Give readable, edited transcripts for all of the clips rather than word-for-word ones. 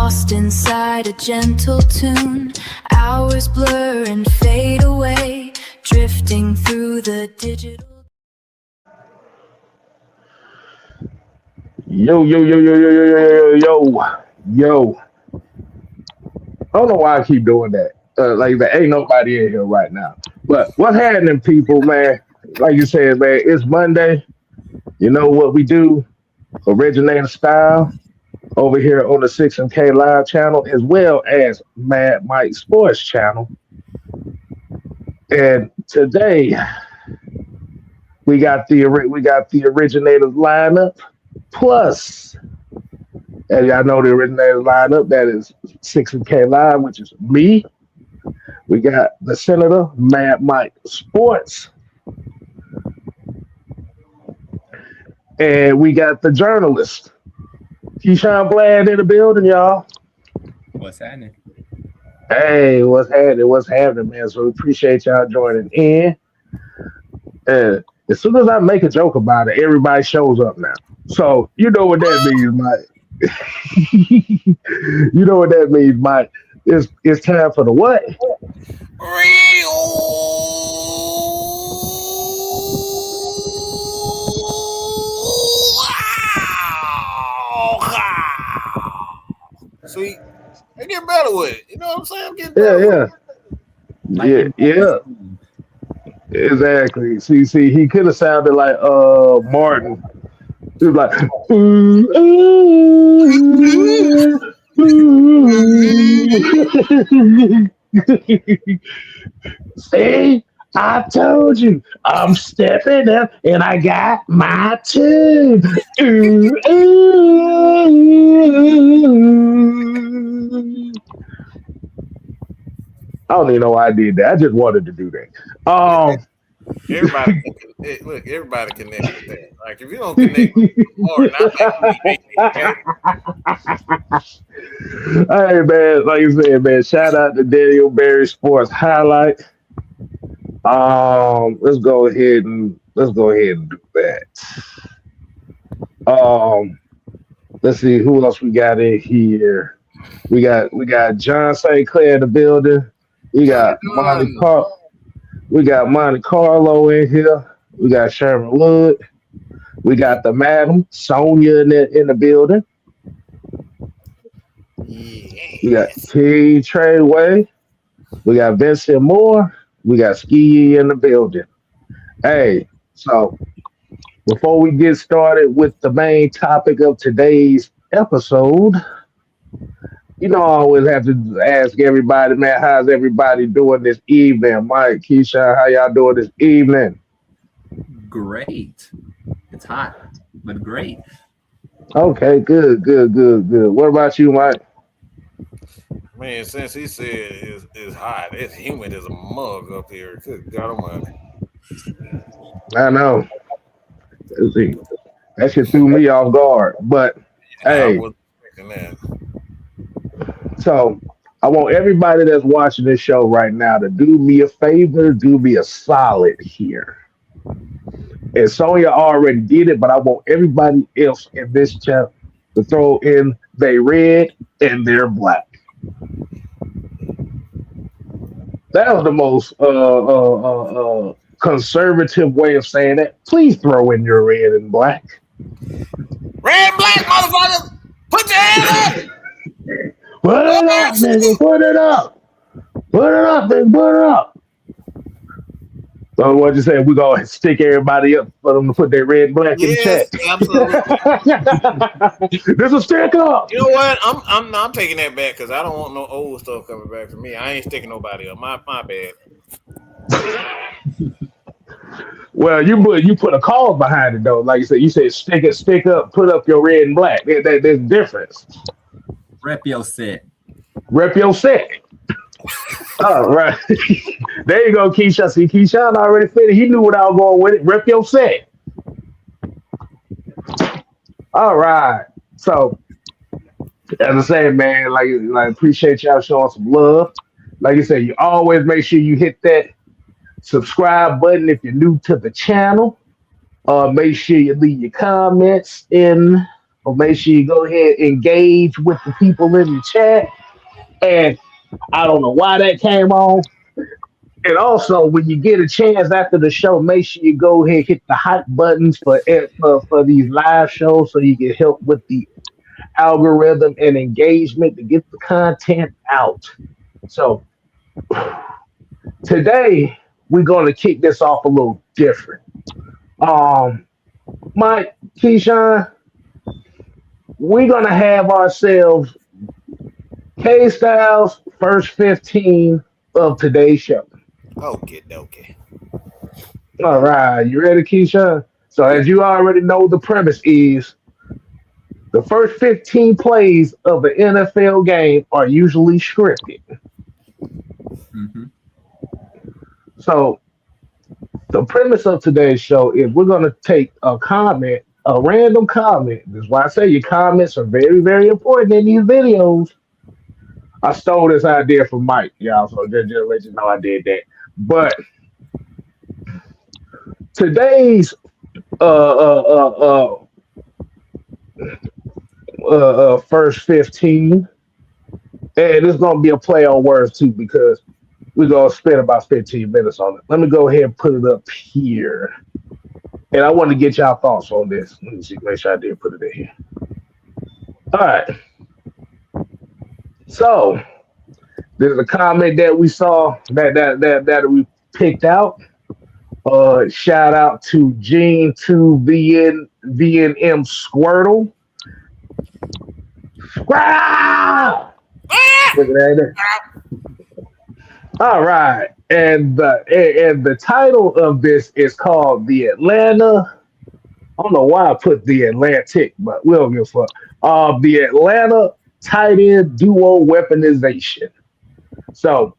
lost inside a gentle tune. Hours blur and fade away, drifting through the digital. Yo. I don't know why I keep doing that. Like there ain't nobody in here right now. But what's happening, people, man? Like you said, man, it's Monday. You know what we do? Originator style over here on the 6 and K Live channel, as well as Mad Mike Sports channel. And today we got the originators lineup. Plus, as y'all know, the originators lineup, that is 6 and K Live, which is me. We got the Senator, Mad Mike Sports. And we got the journalist, Keyshawn Bland, in the building, y'all. What's happening? Hey, what's happening? What's happening, man? So we appreciate y'all joining in. And as soon as I make a joke about it, everybody shows up now. So you know what that means, Mike. You know what that means, Mike. It's time for the what? See, I get better with it. You know what I'm saying? I'm getting better. Yeah. Exactly. See, he could have sounded like Martin. He was like, see, I told you, I'm stepping up and I got my tune. I don't even know why I did that. I just wanted to do that. Everybody connect with that. Like if you don't connect with Martin, hey man, like you said, man, shout out to Daniel Berry Sports Highlight. Let's go ahead and do that. Let's see who else we got in here. We got John St. Clair in the building. We got Monte Carlo in here. We got Sherman Wood. We got the Madam Sonia in the building. We got T. Treyway. We got Vincent Moore. We got Ski in the building. Hey, so before we get started with the main topic of today's episode, you know, I always have to ask everybody, man, how's everybody doing this evening? Mike, Keisha, how y'all doing this evening? Great. It's hot, but great. Okay, good. What about you, Mike? man, since he said it's hot, it's humid as a mug up here. Good God Almighty. I know. See, that shit threw me off guard. But hey, I wasn't expecting that. So I want everybody that's watching this show right now to do me a favor, do me a solid here. And Sonya already did it, but I want everybody else in this chat to throw in their red and their black. That was the most conservative way of saying that. Please throw in your red and black. Red and black, motherfuckers! Put your hand up! Put it up, nigga. Put it up. Put it up, nigga. Put it up. So what you say? We're going to stick everybody up for them to put their red and black in the chat. Absolutely. This will stick up. You know what? I'm taking that back because I don't want no old stuff coming back to me. I ain't sticking nobody up. My bad. Well, you put a cause behind it though. Like you said stick up, put up your red and black. There's a difference. Rep your set. Rep your set. All right. There you go, Keisha. See, Keyshawn already fitted. He knew what I was going with it. Rep your set. All right. So, as I said, man, like appreciate y'all showing some love. Like you said, you always make sure you hit that subscribe button if you're new to the channel. Make sure you leave your comments in So make sure you go ahead and engage with the people in the chat. And I don't know why that came on. And also, when you get a chance after the show, make sure you go ahead and hit the hype buttons for these live shows so you can help with the algorithm and engagement to get the content out. So today we're going to kick this off a little different. Mike, Keyshawn, we're going to have ourselves K Styles first 15 of today's show. Okay. All right, you ready, Keyshawn? So as you already know, the premise is the first 15 plays of an NFL game are usually scripted. Mm-hmm. So the premise of today's show is we're going to take a comment, a random comment. That's why I say your comments are very, very important in these videos. I stole this idea from Mike, y'all, so just let you know I did that. But today's first 15, and it's going to be a play on words too because we're going to spend about 15 minutes on it. Let me go ahead and put it up here. And I want to get y'all thoughts on this. Let me see, make sure I did put it in here. All right. So there's a comment that we saw that we picked out. Shout out to Gene2VNM Squirtle. Wow! Look at that. All right, and the title of this is called the Atlanta. I don't know why I put the Atlantic, but we'll give a fuck. The Atlanta tight end duo weaponization. So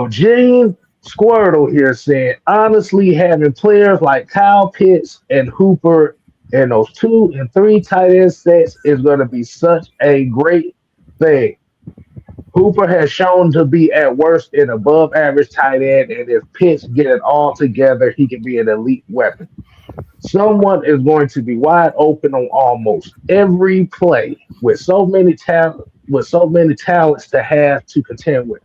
Gene Squirtle here said, honestly, having players like Kyle Pitts and Hooper in those 2 and 3 tight end sets is going to be such a great thing. Hooper has shown to be at worst an above average tight end, and if Pitts get it all together, he can be an elite weapon. Someone is going to be wide open on almost every play with so many talents to have to contend with.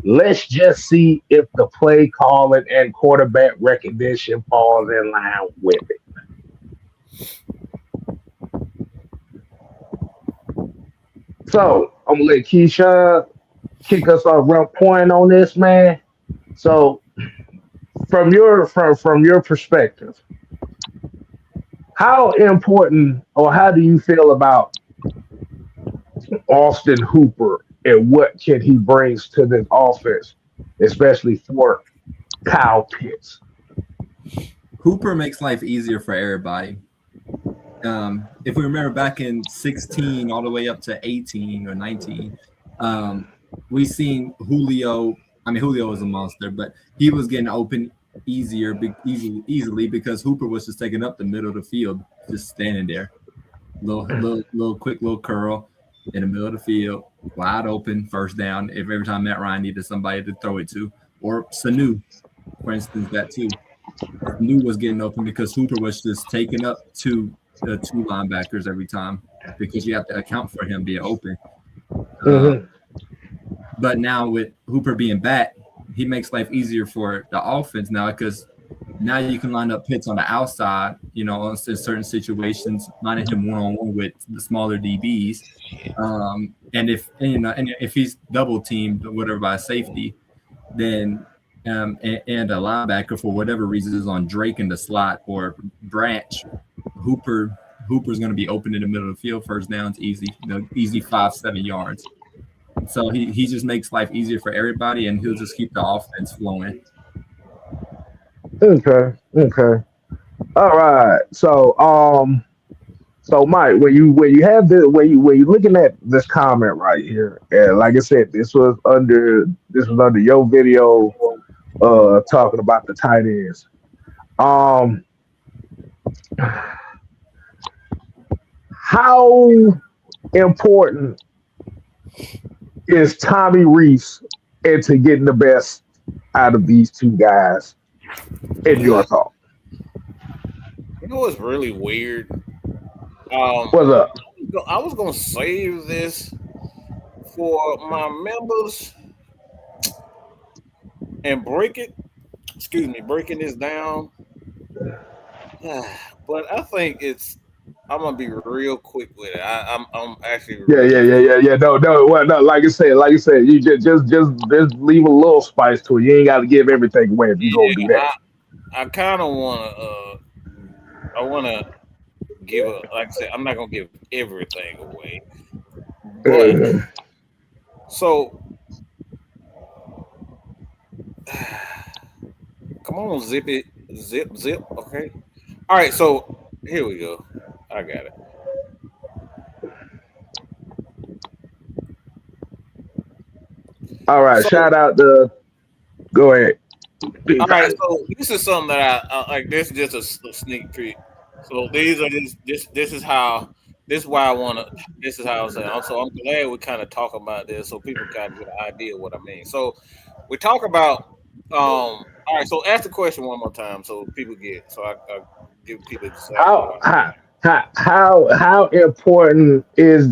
Let's just see if the play calling and quarterback recognition falls in line with it. So I'm gonna let Keisha kick us off rough point on this, man. So from your perspective, how important or how do you feel about Austin Hooper and what can he brings to this offense, especially for Kyle Pitts? Hooper makes life easier for everybody. If we remember back in 16 all the way up to 18 or 19, we seen Julio. I mean, Julio was a monster, but he was getting open easily because Hooper was just taking up the middle of the field, just standing there, little quick little curl in the middle of the field, wide open, first down. If every time Matt Ryan needed somebody to throw it to, or Sanu, for instance, that too. Sanu was getting open because Hooper was just taking up two linebackers every time because you have to account for him being open. But now with Hooper being back, he makes life easier for the offense now because now you can line up Pitts on the outside, in certain situations, lining him one-on-one with the smaller DBs. And if he's double teamed or whatever by safety, then and a linebacker for whatever reason is on Drake in the slot or Branch, Hooper's going to be open in the middle of the field. First down's easy, easy 5-7 yards. So he just makes life easier for everybody, and he'll just keep the offense flowing. Okay. All right. So Mike, when you looking at this comment right here, and like I said, this was under your video talking about the tight ends. How important is Tommy Reese into getting the best out of these two guys in your thought? You know what's really weird? What's up? I was gonna save this for my members and break it. Excuse me, breaking this down. But I think it's. I'm gonna be real quick with it. I'm actually really. Yeah. No. Well, no. Like I said, you just leave a little spice to it. You ain't got to give everything away if you gonna do Yeah, that. I kind of wanna. I wanna give a. Like I said, I'm not gonna give everything away, but Uh, so. Come on, zip it, zip. Okay. All right. So here we go. I got it. all right. So Shout out to. Go ahead. all right. So this is something that I like. This is just a sneak peek. So these are just this is how this is why I want to. This is how I'm saying. So I'm glad we kind of talk about this so people kind of get an idea of what I mean. So we talk about. All right. So ask the question one more time so people get. So I give people exactly How what how how important is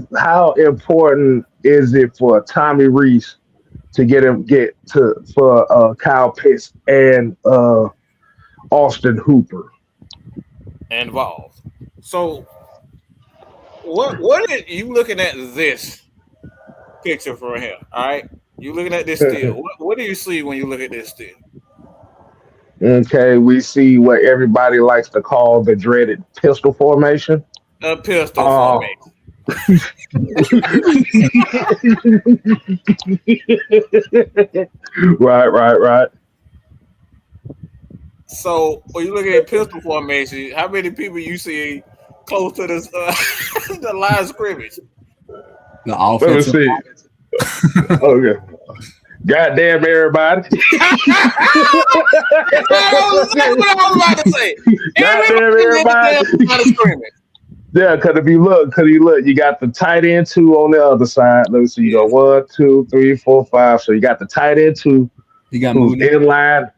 it for Tommy Reese to get to for Kyle Pitts and Austin Hooper? I'm involved. So what are you looking at this picture from here? All right. You looking at this still. What do you see when you look at this still? Okay, we see what everybody likes to call the dreaded pistol formation. A pistol Uh, formation. right. So when you look at pistol formation, how many people you see close to this the line of scrimmage? The Let me offensive. see. Okay. Goddamn everybody. That's what I was about to say. Goddamn Everybody in the everybody. damn line of scrimmage. Yeah, because if you look, you got the tight end two on the other side. Let me see, you go Yes. 1, 2, 3, 4, 5. So you got the tight end two You got who's Mooney. in line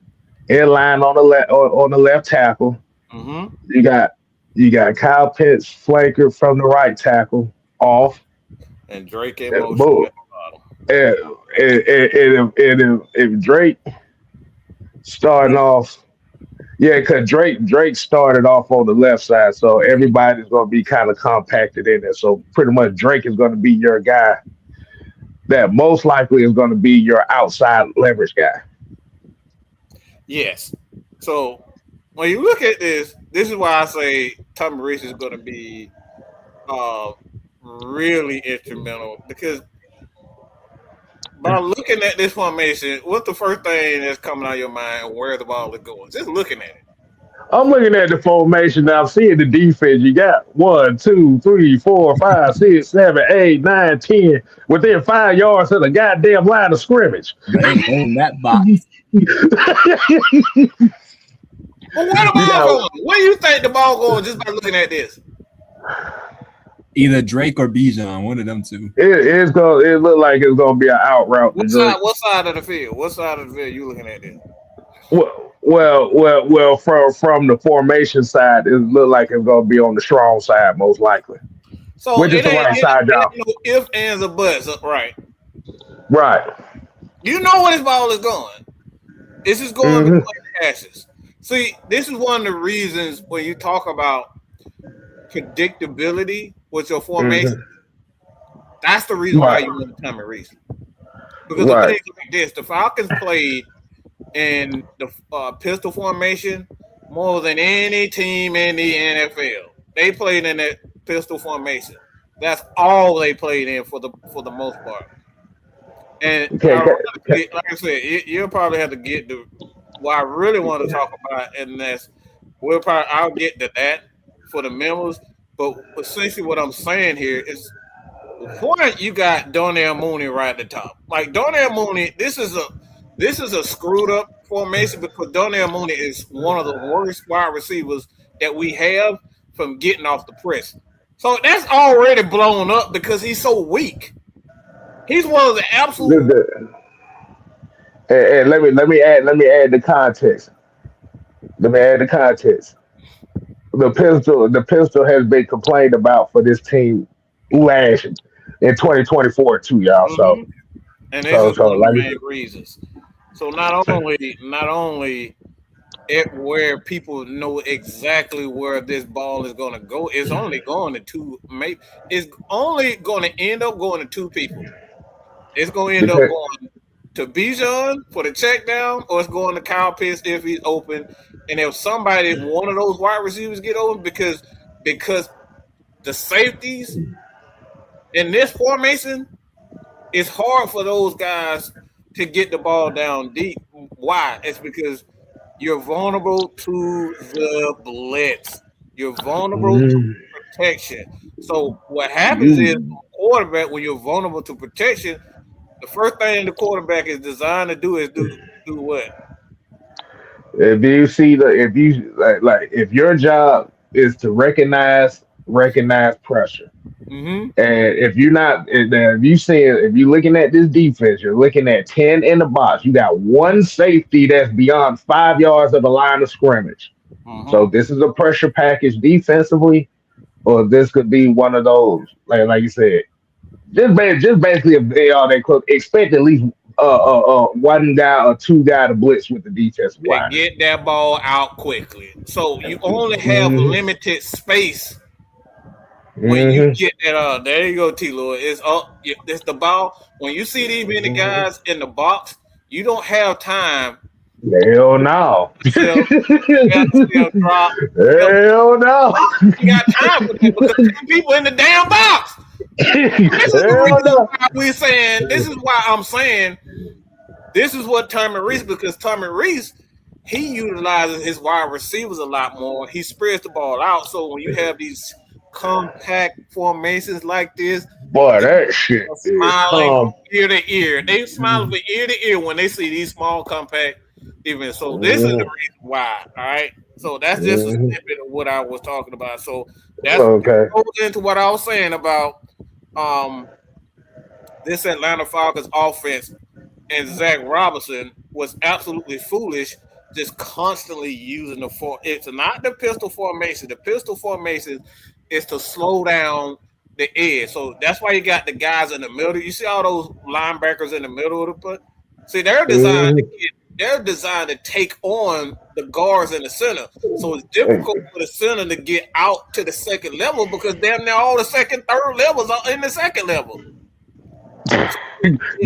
on the left on the left tackle. Mm-hmm. You got Kyle Pitts flanker from the right tackle off. And Drake in And motion boom. at the bottom. And if Drake starting off, yeah, because Drake started off on the left side, so everybody's going to be kind of compacted in there. So pretty much Drake is going to be your guy that most likely is going to be your outside leverage guy. Yes. So when you look at this is why I say Tommy Reese is going to be uh, really instrumental because by looking at this formation, what's the first thing that's coming out of your mind and where the ball is going? Just looking at it. I'm looking at the formation now, seeing the defense. You got 1, 2, 3, 4, 5, 6, 7, 8, 9, 10 within 5 yards of the goddamn line of scrimmage. They in that box. Well, where the ball going? Where do you think the ball going just by looking at this? Either Drake or Bijan, one of them two. It look like it's gonna be an out route. What side of the field? What side of the field you looking at this? Well, from the formation side, it look like it's gonna be on the strong side, most likely. So Which is the right side, y'all. no ifs, ands, or buts, right? Right. You know where this ball is going. This is going between passes. See, this is one of the reasons when you talk about predictability with your formation. That's the reason why you want Tommy Reese. Because the thing like this, the Falcons played in the pistol formation more than any team in the NFL. They played in that pistol formation. That's all they played in for the most part. And like I said, you'll probably have to get to what I really want to talk about, and that's I'll get to that for the members. But essentially, what I'm saying here is, one, you got Darnell Mooney right at the top. Like Darnell Mooney, this is a screwed up formation because Darnell Mooney is one of the worst wide receivers that we have from getting off the press. So that's already blown up because he's so weak. He's one of the absolute. And let me add the context. The pistol has been complained about for this team last in 2024 too, y'all. So Mm-hmm. And this so is so one of the like main reasons. So not only it where people know exactly where this ball is going to go, it's only going to two. Maybe it's only going to end up going to two people. It's going to end up because going to Bijan for the check down, or it's going to Kyle Pitts if he's open. And if one of those wide receivers get open, because the safeties in this formation, it's hard for those guys to get the ball down deep. Why? It's because you're vulnerable to the blitz. You're vulnerable to mm, protection. So what happens is, you quarterback, when you're vulnerable to protection, the first thing the quarterback is designed to do is do what? if you see the if you like if your job is to recognize pressure. Mm-hmm. And if you looking at this defense, you're looking at 10 in the box. You got one safety that's beyond 5 yards of the line of scrimmage. So Mm-hmm. this is a pressure package defensively, or this could be one of those, like you said, just basically if they are they could expect at least one guy or two guy to blitz with the defensive To line. get that ball out quickly. So you only have Hmm. limited space when you Hmm. get that. There you go, T. Lord. It's up. It's the ball. When you see these many guys in the box, you don't have time Hell no. to still drop. Still, Hell no. you got time for that because 10 people in the damn box. This is the Hell reason no. why we're saying. This is why I'm saying this is what Tommy Reese, because Tommy Reese, he utilizes his wide receivers a lot more. He spreads the ball out. So when you have these compact formations like this, Boy, the that shit are is smiling from calm. ear to ear. They smiling from ear to ear when they see these small compact events. So this is the reason why. All right. So that's just a Mhm. snippet of what I was talking about. So that's Okay. goes into what I was saying about um this Atlanta Falcons offense and Zach Robinson was absolutely foolish, just constantly using the form. It's not the pistol formation. The pistol formation is to slow down the edge. So that's why you got the guys in the middle. You see all those linebackers in the middle of the put. See, Mhm. they're designed to take on the guards in the center. So it's difficult for the center to get out to the second level because damn near all the second, third levels are in the second level.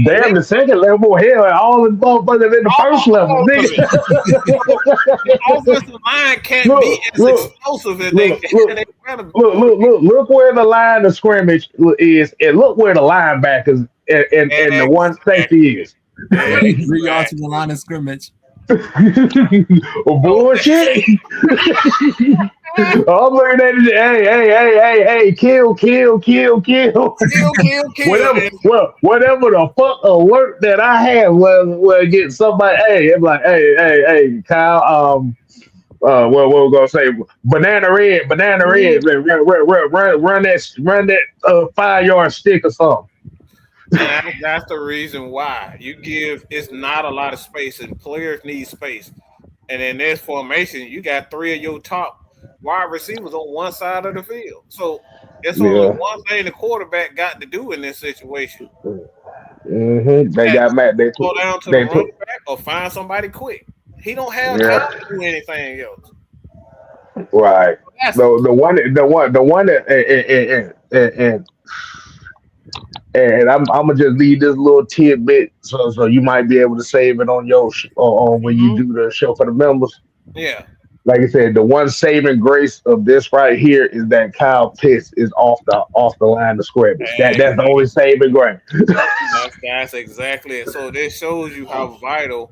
Damn, the second level, hell, all the motherfuckers in the first level, All of nigga. it. So the offensive line can't be look, as look, explosive as they look, look, they want to. look where the line of scrimmage is, and look where the linebackers and the one safety is. Yeah, they 3 yards Exactly. from the line of scrimmage. So, Bullshit. I'm looking at it. Hey, kill. kill. whatever, And whatever the fuck alert that I have will get somebody. Hey, it's like, hey, Kyle. What we're gonna say? Banana red. Run that 5 yard stick or something. that's the reason why you give. It's not a lot of space, and players need space. And in this formation, you got three of your top wide receivers on one side of the field. So it's only Yeah. one thing the quarterback got to do in this situation. They Got got mad. go down to the They took. running back or find somebody quick. He don't have time Yeah. to do anything else. Right. That's The one that and I'm gonna just leave this little tidbit so you might be able to save it on your on when you mhm. do the show for the members. Yeah. Like I said, the one saving grace of this right here is that Kyle Pitts is off the line of scrimmage. That's the only saving grace. That's exactly it. So this shows you how vital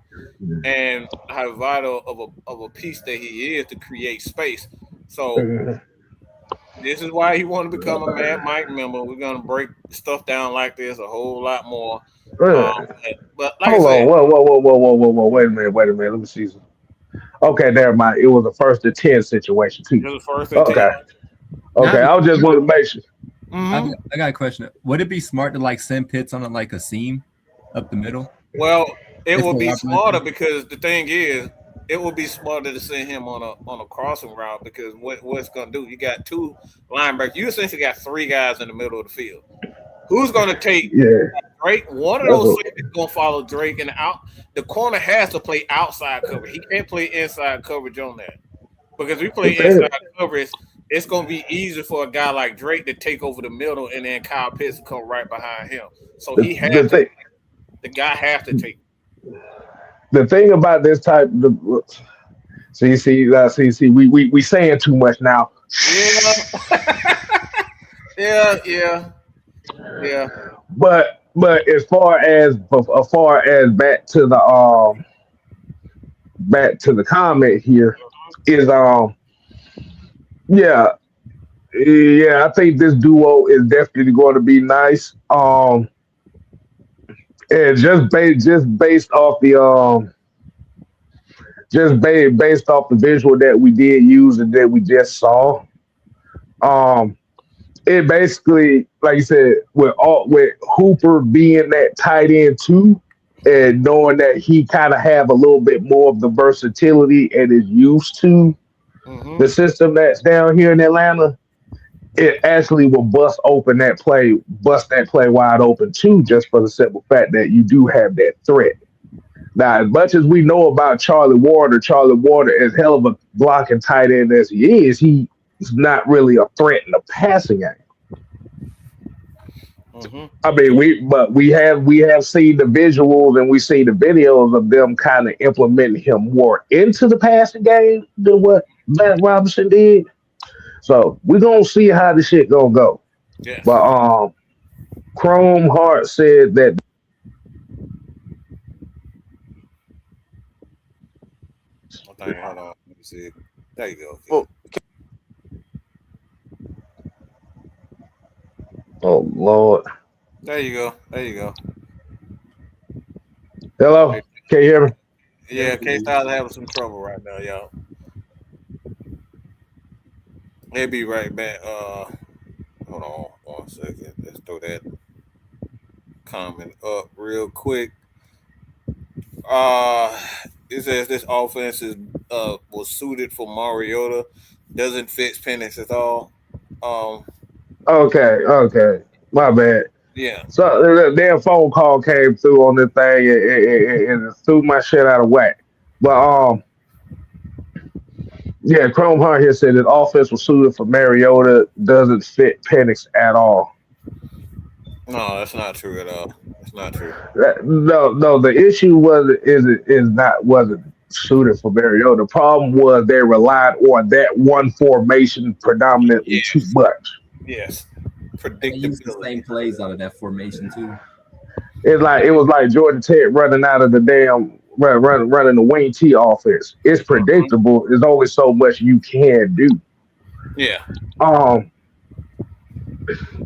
and how vital of a piece that he is to create space. So this is why he want to become a Mad Mike member. We're gonna break stuff down like this a whole lot more. Um, Uh, but like I Hold said, on, whoa. Wait a minute. Let me see. Okay, never mind. It was a first and 10 situation too. this is first and 10. Okay, Now, okay. I was just want to make sure. Mm-hmm. I got a question. Would it be smart to like send Pitts on a seam up the middle? Well, it If will they be are smarter blitzing? because the thing is it would be smarter to send him on a crossing route because what's gonna do? You got two linebackers. You essentially got three guys in the middle of the field. Who's gonna take Yeah, Drake? One of those safeties gonna follow Drake, and the corner has to play outside coverage. He can't play inside coverage on that because we play inside coverage. It's gonna be easier for a guy like Drake to take over the middle, and then Kyle Pitts to come right behind him. So he has to. The guy has to take. The thing about this type, see, we saying too much now. Yeah. But as far as back to the comment here is yeah, I think this duo is definitely going to be nice. And based off the based off the visual that we did use and that we just saw, it basically, like you said, with Hooper being that tight end too, and knowing that he kind of have a little bit more of the versatility and is used to the system that's down here in Atlanta, it actually will bust that play wide open too, just for the simple fact that you do have that threat. Now, as much as we know about Charlie Warner, as hell of a blocking tight end as he is, he's not really a threat in the passing game. I mean, we have seen the visuals and we see the videos of them kind of implementing him more into the passing game than what Matt Robinson did. So we're gonna see how the shit gonna go. Yeah. But Chrome Heart said that hold on. Let me see. There you go. Well, oh Lord. There you go. Hello? Can you hear me? Yeah, K-Styles having some trouble right now, y'all. He'll be right back. Hold on 1 second. Let's throw that comment up real quick. It says this offense was suited for Mariota, doesn't fit Penix at all. Okay. My bad. Yeah. So the damn phone call came through on this thing and it threw my shit out of whack. But yeah, Chrome Heart here said that offense was suited for Mariota, doesn't fit Penix at all. No, that's not true at all. That's not true. No. The issue wasn't suited for Mariota. The problem was they relied on that one formation predominantly too much. Yes. They used the same plays out of that formation too. It was like Georgia Tech running out of the damn running the Wayne T offense. It's predictable. There's only so much you can do. Yeah.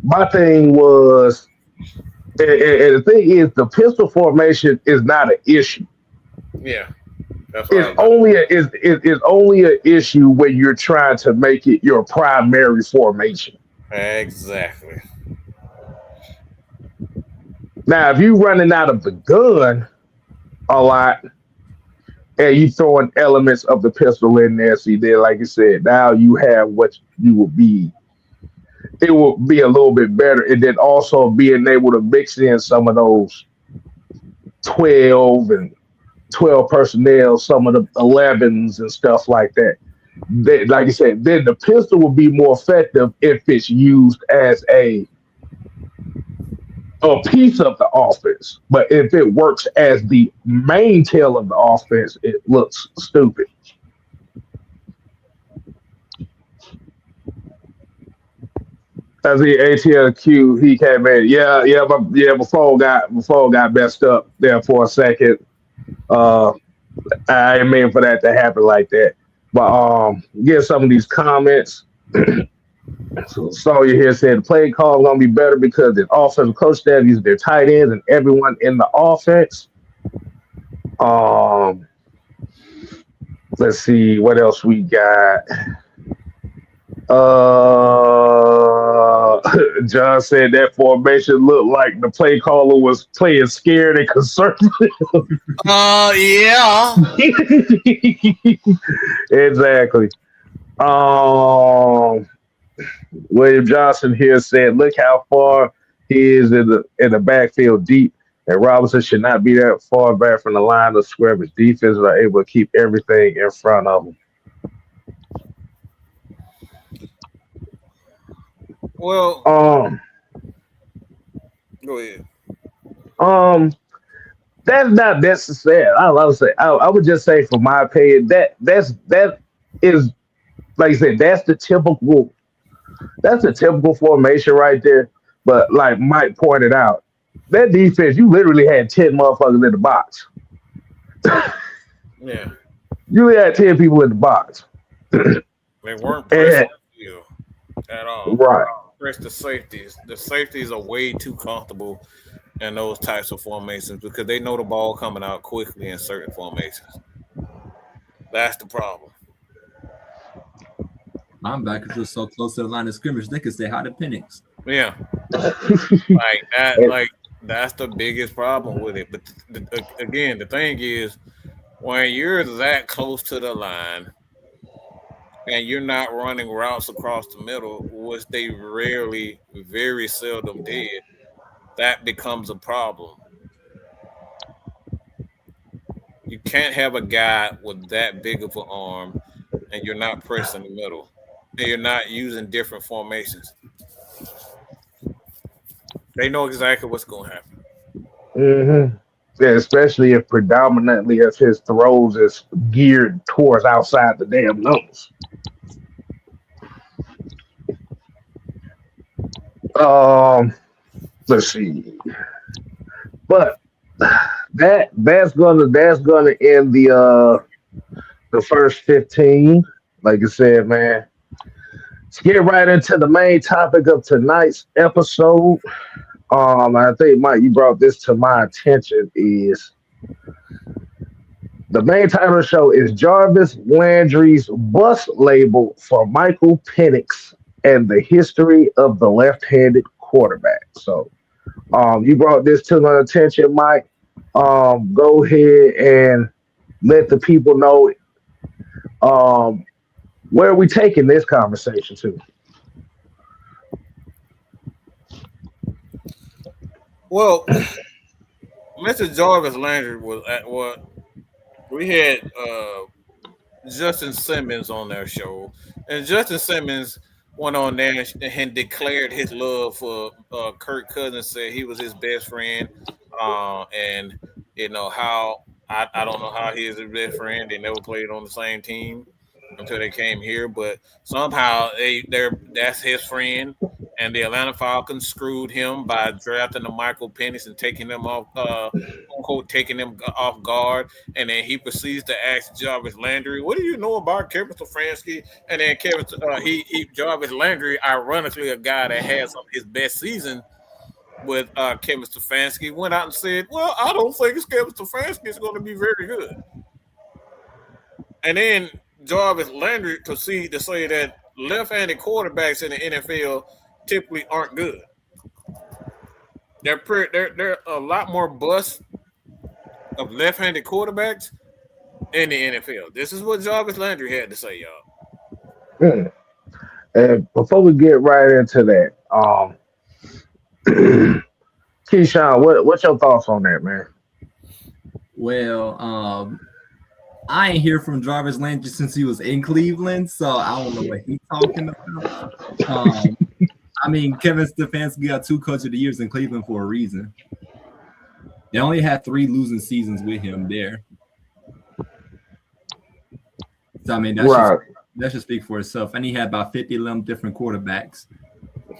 My thing was, and the thing is, the pistol formation is not an issue. Yeah. It's only an issue when you're trying to make it your primary formation. Exactly. Now, if you're running out of the gun a lot and you throwing elements of the pistol in there, see there, like you said, now you have what you will be. It will be a little bit better, and then also being able to mix in some of those 12 personnel, some of the 11s and stuff like that. Like you said, then the pistol will be more effective if it's used as a piece of the offense. But if it works as the main tail of the offense, it looks stupid. As the ATLQ, he came in. Yeah. My phone got messed up there for a second. I didn't mean for that to happen like that. But get some of these comments. So Sawyer here said the play call is gonna be better because the offensive coach staff uses their tight ends and everyone in the offense. Let's see what else we got. John said that formation looked like the play caller was playing scared and conservative. Yeah. Exactly. Um, William Johnson here said, "Look how far he is in the backfield deep, and Robinson should not be that far back from the line of scrimmage. Defenses are able to keep everything in front of them." Well, Um, go ahead. um, that's not necessary. I would just say, for my opinion, that is like I said, that's the typical formation right there. But like Mike pointed out, that defense, you literally had 10 motherfuckers in the box. Yeah. You had 10 people in the box. They weren't And pressing you at all. right, Press the safeties. The safeties are way too comfortable in those types of formations because they know the ball coming out quickly in certain formations. That's the problem. Linebackers are so close to the line of scrimmage, they could say hi to Penix. Yeah. Like that, like that's the biggest problem with it. But again, the thing is, when you're that close to the line and you're not running routes across the middle, which they rarely, very seldom did, that becomes a problem. You can't have a guy with that big of an arm and you're not pressing the middle and you're not using different formations. They know exactly what's going to happen. hmm yeah, especially if predominantly if his throws is geared towards outside the damn nose. Um, let's see, but that's gonna end the first 15. Like I said, man. Let's get right into the main topic of tonight's episode. I think Mike, you brought this to my attention. Is the main title of the show is Jarvis Landry's bus label for Michael Penix and the history of the left-handed quarterback. So, you brought this to my attention, Mike. Go ahead and let the people know where are we taking this conversation to. Well, Mr. Jarvis Landry was at what we had Justin Simmons on their show, and Justin Simmons went on there and declared his love for Kirk Cousins. Said he was his best friend, and you know how I don't know how he is his best friend. They never played on the same team until they came here, but somehow that's his friend. And the Atlanta Falcons screwed him by drafting the Michael Penix and taking them off, quote, taking them off guard. And then he proceeds to ask Jarvis Landry, "What do you know about Kevin Stefanski?" And then Jarvis Landry, ironically, a guy that had some of his best season with Kevin Stefanski, went out and said, "Well, I don't think Kevin Stefanski is going to be very good." And then Jarvis Landry proceeded to say that left-handed quarterbacks in the NFL typically aren't good. They're a lot more busts of left-handed quarterbacks in the NFL. This is what Jarvis Landry had to say, y'all. And before we get right into that, Keyshawn, what's your thoughts on that, man? Well, I ain't hear from Jarvis Landry since he was in Cleveland, so I don't know what he's talking about. I mean, Kevin Stefanski got 2 Coach of the Years in Cleveland for a reason. They only had 3 losing seasons with him there. So, I mean, that should speak for itself. And he had about 50 of them different quarterbacks.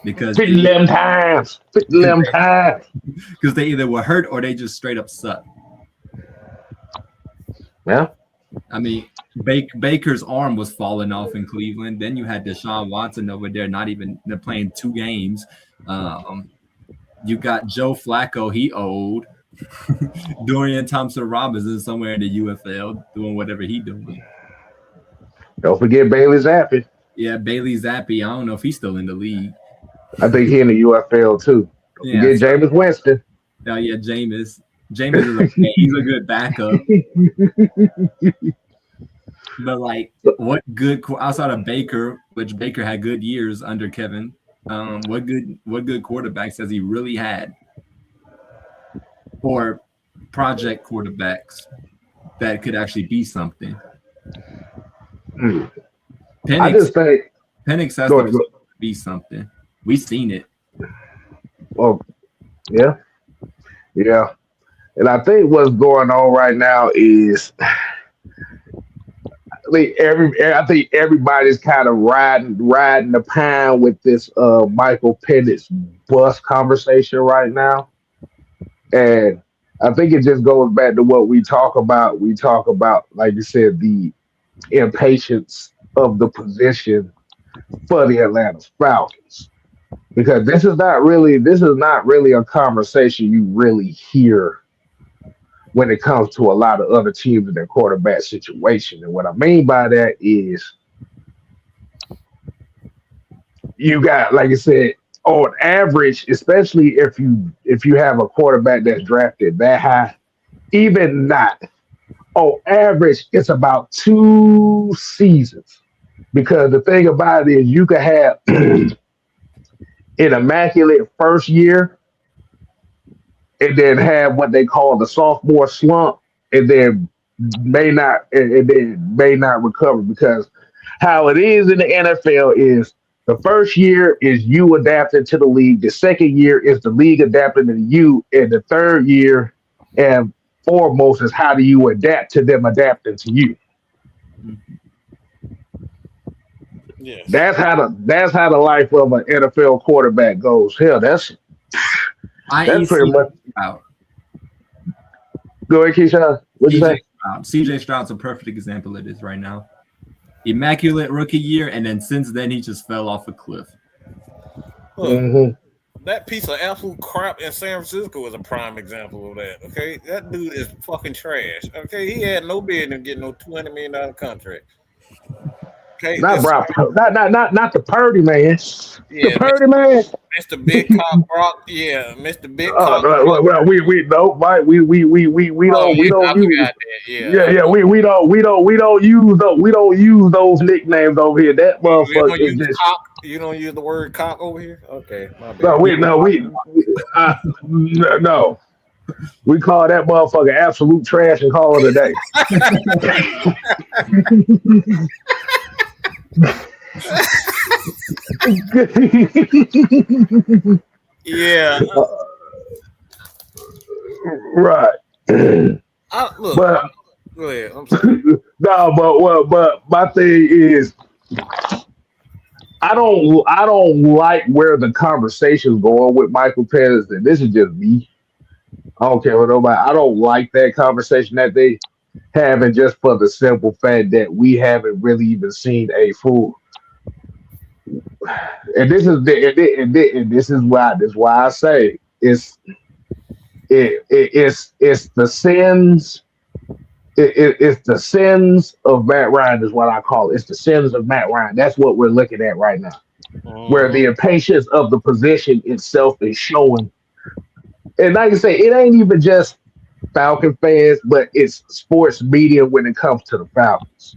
Because 50 them times. Because they either were hurt or they just straight up sucked. Yeah. I mean, Baker's arm was falling off in Cleveland. Then you had Deshaun Watson over there, they're playing 2 games. You got Joe Flacco, he old. Dorian Thompson-Robinson somewhere in the UFL doing whatever he doing. Don't forget Bailey Zappi. Yeah, Bailey Zappi. I don't know if he's still in the league. I think he in the UFL too. Yeah, Get Jameis Winston. Oh yeah, Jameis. Jameis is he's a good backup. But like, what good outside of Baker, which Baker had good years under Kevin? What good quarterbacks has he really had? Or project quarterbacks that could actually be something? I just think Penix has to be something. We've seen it. Well, yeah. And I think what's going on right now is I think everybody's kind of riding the pine with this Michael Penix bus conversation right now. And I think it just goes back to what we talk about. We talk about, like you said, the impatience of the position for the Atlanta Falcons. Because this is not really a conversation you really hear when it comes to a lot of other teams in their quarterback situation. And what I mean by that is you got, like I said, on average, especially if you have a quarterback that's drafted that high, even not, on average, it's about 2 seasons. Because the thing about it is you could have an immaculate first year and then have what they call the sophomore slump, and then may not recover. Because how it is in the NFL is the first year is you adapting to the league, the second year is the league adapting to you, and the third year and foremost is how do you adapt to them adapting to you. Yes. That's how the life of an NFL quarterback goes. Hell, that's pretty much out. Go ahead, Keyshawn. What'd you say? CJ Stroud's a perfect example of this right now. Immaculate rookie year, and then since then he just fell off a cliff. That piece of absolute crap in San Francisco is a prime example of that. Okay, that dude is fucking trash. Okay, he had no business getting no $20 million contract. Okay, not the Purdy man. Yeah, the Purdy man. Mr. Big Cock Brock. Yeah, Mr. Big Cock. Well, we don't use. We don't use those nicknames over here. That motherfucker is just. You don't use the word cock over here. Okay, my bad. No. We call that motherfucker absolute trash and call it a day. Yeah. Right. Look. But, go ahead. I'm sorry. No, but my thing is, I don't like where the conversation's going with Michael Penix, and this is just me. I don't care what nobody. I don't like that conversation that they having, just for the simple fact that we haven't really even seen a full. And this is why I say it's the sins. It's the sins of Matt Ryan is what I call it. It's the sins of Matt Ryan. That's what we're looking at right now, where the impatience of the position itself is showing. And like I say, it ain't even just Falcon fans, but it's sports media when it comes to the Falcons.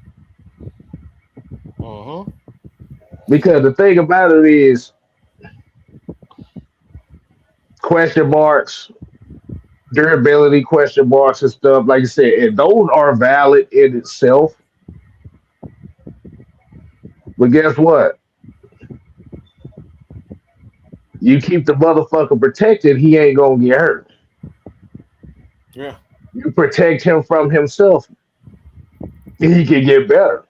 Because the thing about it is question marks, durability question marks and stuff, like I said, and those are valid in itself. But guess what? You keep the motherfucker protected, he ain't gonna get hurt. Yeah. You protect him from himself, and he can get better.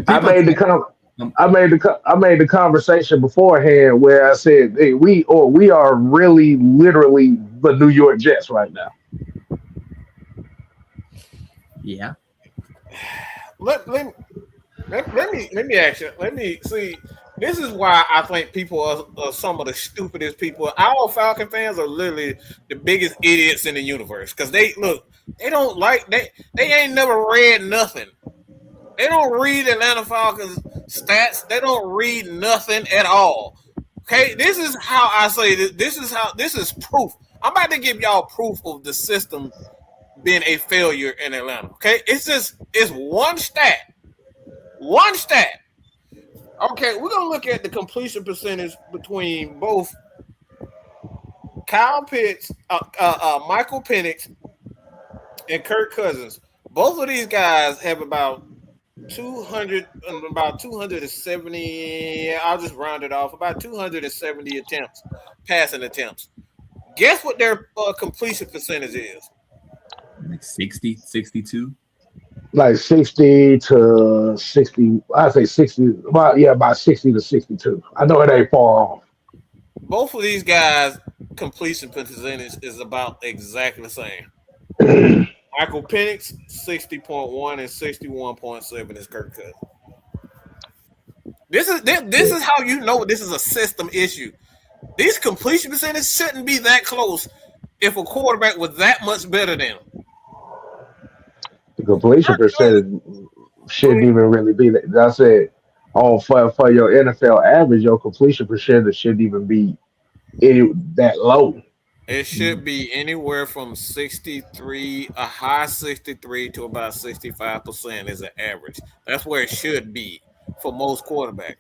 I made the conversation beforehand where I said, hey, we are really literally the New York Jets right now. Yeah. Let me ask you. Let me see. This is why I think people are some of the stupidest people. Our Falcon fans are literally the biggest idiots in the universe because they don't like they ain't never read nothing. They don't read Atlanta Falcons stats. They don't read nothing at all. Okay, this is how I say this. This is proof. I'm about to give y'all proof of the system being a failure in Atlanta. Okay, it's one stat. One stat. Okay, we're gonna look at the completion percentage between both Kyle Pitts, Michael Penix, and Kirk Cousins. Both of these guys have about 270. I'll just round it off. About 270 attempts, passing attempts. Guess what their completion percentage is? Like 60, 62. Like 60 to 60. I say 60. About 60 to 62. I know it ain't far off. Both of these guys' completion percentage is about exactly the same. Michael Penix 60.1 and 61.7 is Kirk Cousins. This is how you know this is a system issue. These completion percentages shouldn't be that close if a quarterback was that much better than him. The completion percentage shouldn't even really be that. I said, for your NFL average, your completion percentage shouldn't even be that low. It should be anywhere from 63, a high 63 to about 65% is an average. That's where it should be for most quarterbacks.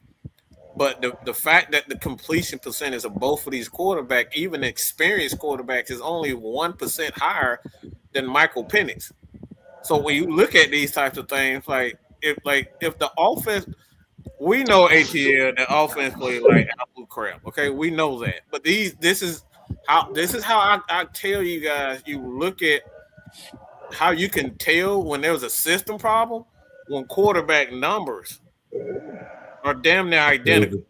But the fact that the completion percentage of both of these quarterbacks, even experienced quarterbacks, is only 1% higher than Michael Penix. So when you look at these types of things, if the offense, we know ATL, the offense plays like absolute crap. Okay, we know that. But this is how I tell you guys. You look at how you can tell when there's a system problem when quarterback numbers are damn near identical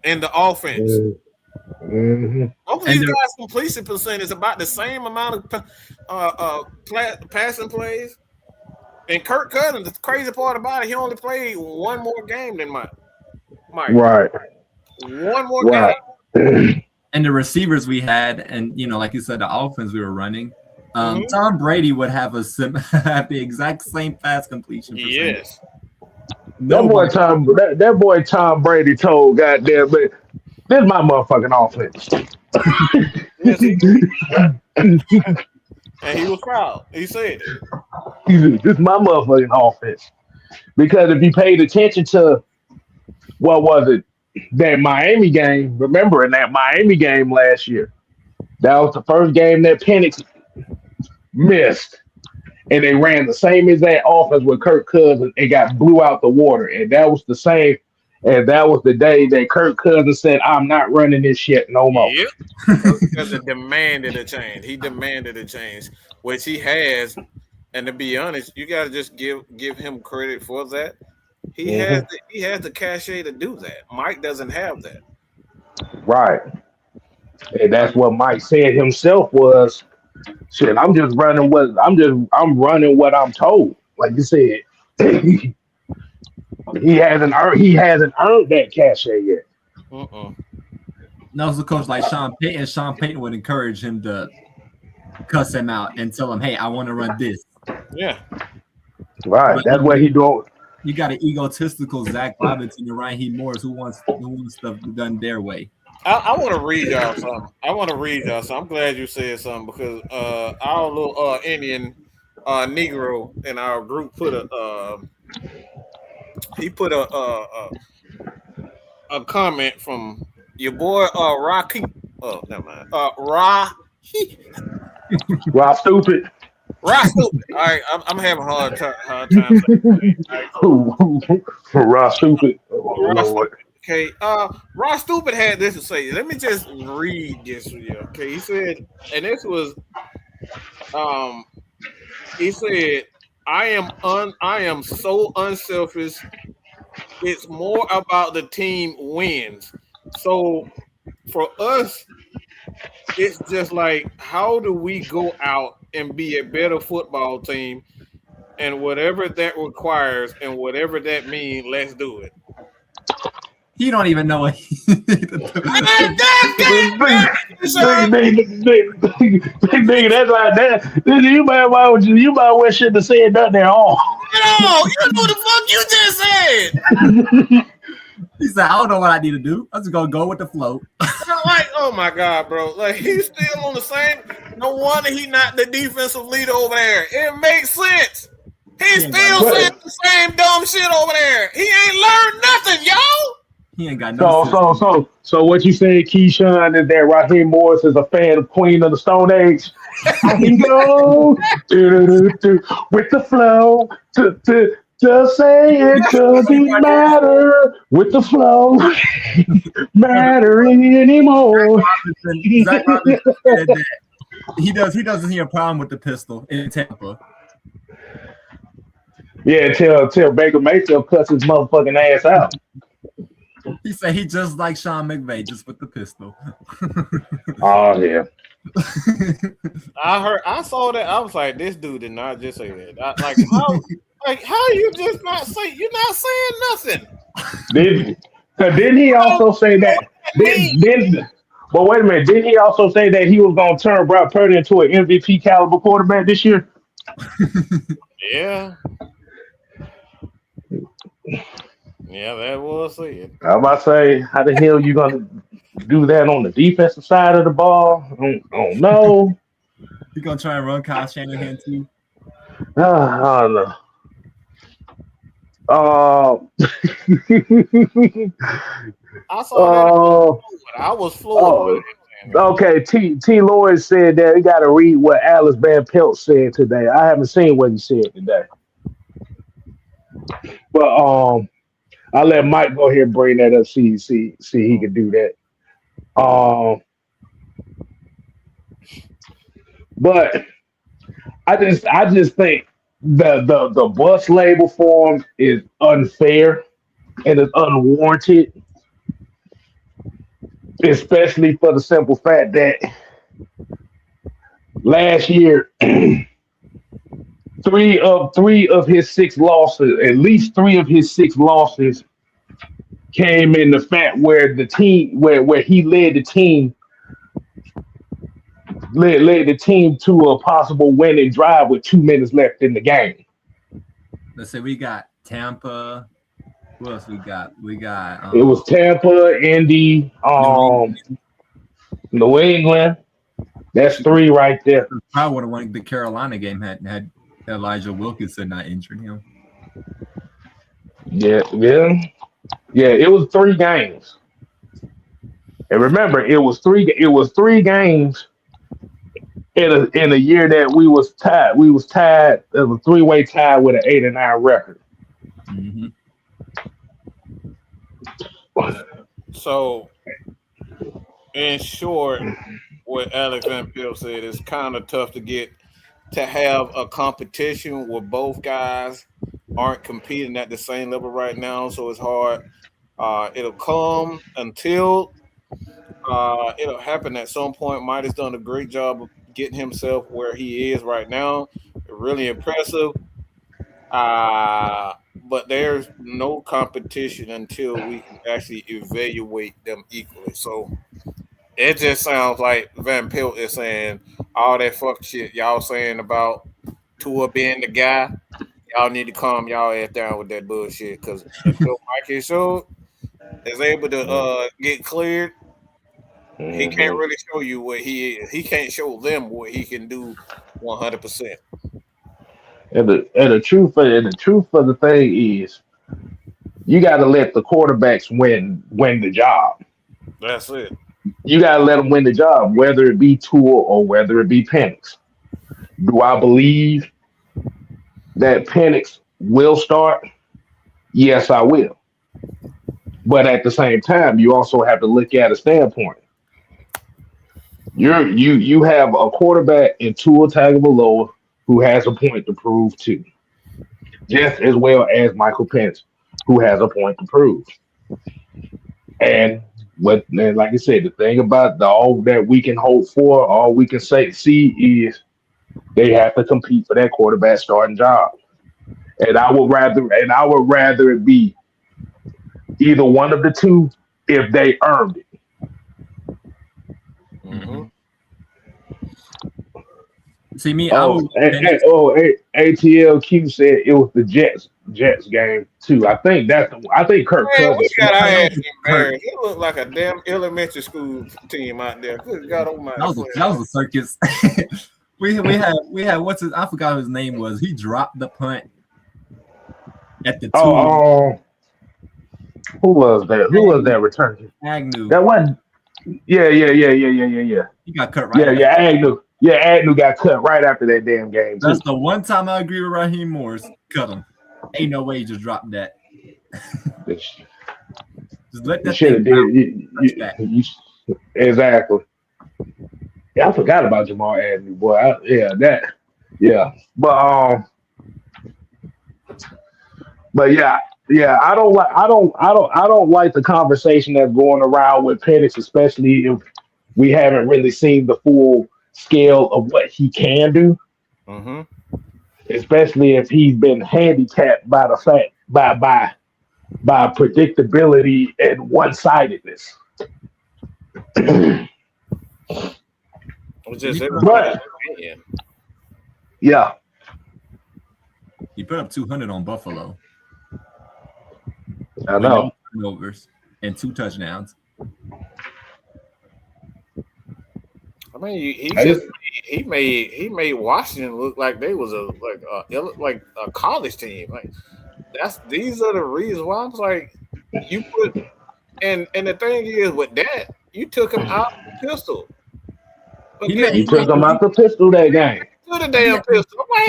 in the offense. Mm-hmm. Both of these guys' completion percent is about the same amount of passing plays. And Kirk Cousins, the crazy part about it, he only played one more game than Mike. Right. One more game. And the receivers we had, and like you said, the offense we were running. Tom Brady would have have the exact same pass completion percentage. Yes. That boy Tom Brady told goddamn, but this is my motherfucking offense. Yes, he did. And he was proud. He said it. This is my motherfucking offense. Because if you paid attention to what was it, that Miami game, remember in that Miami game last year, that was the first game that Penix missed. And they ran the same exact offense with Kirk Cousins and blew out the water. And that was the same. And that was the day that Kirk Cousins said, "I'm not running this shit no more." Yep. Because it demanded a change. He demanded a change, which he has. And to be honest, you got to just give him credit for that. He has the cachet to do that. Mike doesn't have that. Right. And that's what Mike said himself was, shit, I'm running what I'm told. Like you said. He hasn't earned that cachet yet. No, so coach like Sean Payton would encourage him to cuss him out and tell him, "Hey, I want to run this." Yeah. Right. But that's what he doing. You got an egotistical Zach Robinson and Raheem Morris who wants stuff done their way. I want to read y'all something. I'm glad you said something because our little Indian Negro in our group put a comment from your boy Rocky. Oh, never mind. Rock Stupid. Rock Stupid. All right, I'm having a hard time. Rock Stupid. Okay, Rock Stupid had this to say. Let me just read this to you. Okay, he said, and this was, he said, I am so unselfish. It's more about the team wins. So for us, it's just like, how do we go out and be a better football team? And whatever that requires and whatever that means, let's do it. You don't even know what Sean? Nigga, that's like that. You might well shouldn't have said nothing at all. No, you know what the fuck you just said. He said, I don't know what I need to do. I'm just gonna go with the flow. Like, oh my god, bro. Like he's still on the same. No wonder he not the defensive leader over there. It makes sense. He's still saying the same dumb shit over there. He ain't learned nothing, yo. He ain't got no. So what you saying, Keyshawn, is that Raheem Morris is a fan of Queen of the Stone Age? He goes with the flow to say it doesn't matter with the flow mattering anymore. Zach Robinson said that he doesn't see a problem with the pistol in Tampa. Yeah, until Baker Mayfield cuts his motherfucking ass out. He said he just like Sean McVay, just with the pistol. Oh yeah. I saw that. I was like, this dude did not just say that. How you just not say? You're not saying nothing. Didn't he also say that? But wait a minute. Didn't he also say that he was going to turn Brock Purdy into an MVP caliber quarterback this year? Yeah. Yeah, that was it. I'm about to say, how the hell you going to do that on the defensive side of the ball? I don't know. You going to try and run Kyle Shanahan too? I don't know. I saw that. I was floored. Okay, T. Lloyd said that he got to read what Alice Van Pelt said today. I haven't seen what he said today. But I'll let Mike go ahead and bring that up. See he can do that. But I just think the bus label for him is unfair and it's unwarranted, especially for the simple fact that last year three of his 6 losses, at least 3 of his 6 losses came in the fact where the team where he led the team to a possible winning drive with 2 minutes left in the game. Let's say we got Tampa. Who else we got? It was Tampa, Indy, New England. That's 3 right there. I would have won the Carolina game had Elijah Wilkinson not injured him. Yeah. It was 3 games. And remember, it was 3 games in a year that we was tied. It was a 3-way tie with an 8-9 record. Mm-hmm. So, in short, what Alex Van Pelt said is kind of tough to have a competition where both guys aren't competing at the same level right now. So it's hard. It'll come until it'll happen at some point. Mike has done a great job of getting himself where he is right now. Really impressive. But there's no competition until we can actually evaluate them equally. So it just sounds like Van Pelt is saying all that fuck shit y'all saying about Tua being the guy. Y'all need to calm y'all ass down with that bullshit, because until Mike is able to get cleared, he can't really show you what he is. He can't show them what he can do 100%. And the truth of the thing is, you got to let the quarterbacks win the job. That's it. You got to let them win the job, whether it be Tua or whether it be Penix. Do I believe that Penix will start? Yes, I will. But at the same time, you also have to look at a standpoint. You have a quarterback in Tua Tagovailoa who has a point to prove too, just as well as Michael Penix, who has a point to prove. And like I said, the thing about all that we can hope for, all we can see is they have to compete for that quarterback starting job. And I would rather it be either one of the two if they earned it. Mm-hmm. See me, ATLQ said it was the Jets game too. I think Kirk Man, we Cousins. got our that ass embarrassed. It looked like a damn elementary school team out there. Good God Almighty! was a circus. we had what's his, I forgot his name was. He dropped the punt at the 2. Who was that? Who was that returning? Agnew. That one. Yeah. He got cut right. Agnew. Yeah, Agnew got cut right after that damn game. That's the one time I agree with Raheem Morris. Cut him. Ain't no way he just dropped that. Just let that thing did. Exactly. Yeah, I forgot about Jamal Agnew, boy. But yeah, I don't like the conversation that's going around with Penix, especially if we haven't really seen the full scale of what he can do. Mm-hmm. Especially if he's been handicapped by the fact by predictability and one-sidedness. Yeah. He put up 200 on Buffalo. I know. Turnovers and 2 touchdowns. I mean, he made Washington look like they was a college team. Like these are the reasons why I was like, you put and the thing is with that, you took him out of the pistol. You took him out the pistol that game. To the damn pistol. I'm like,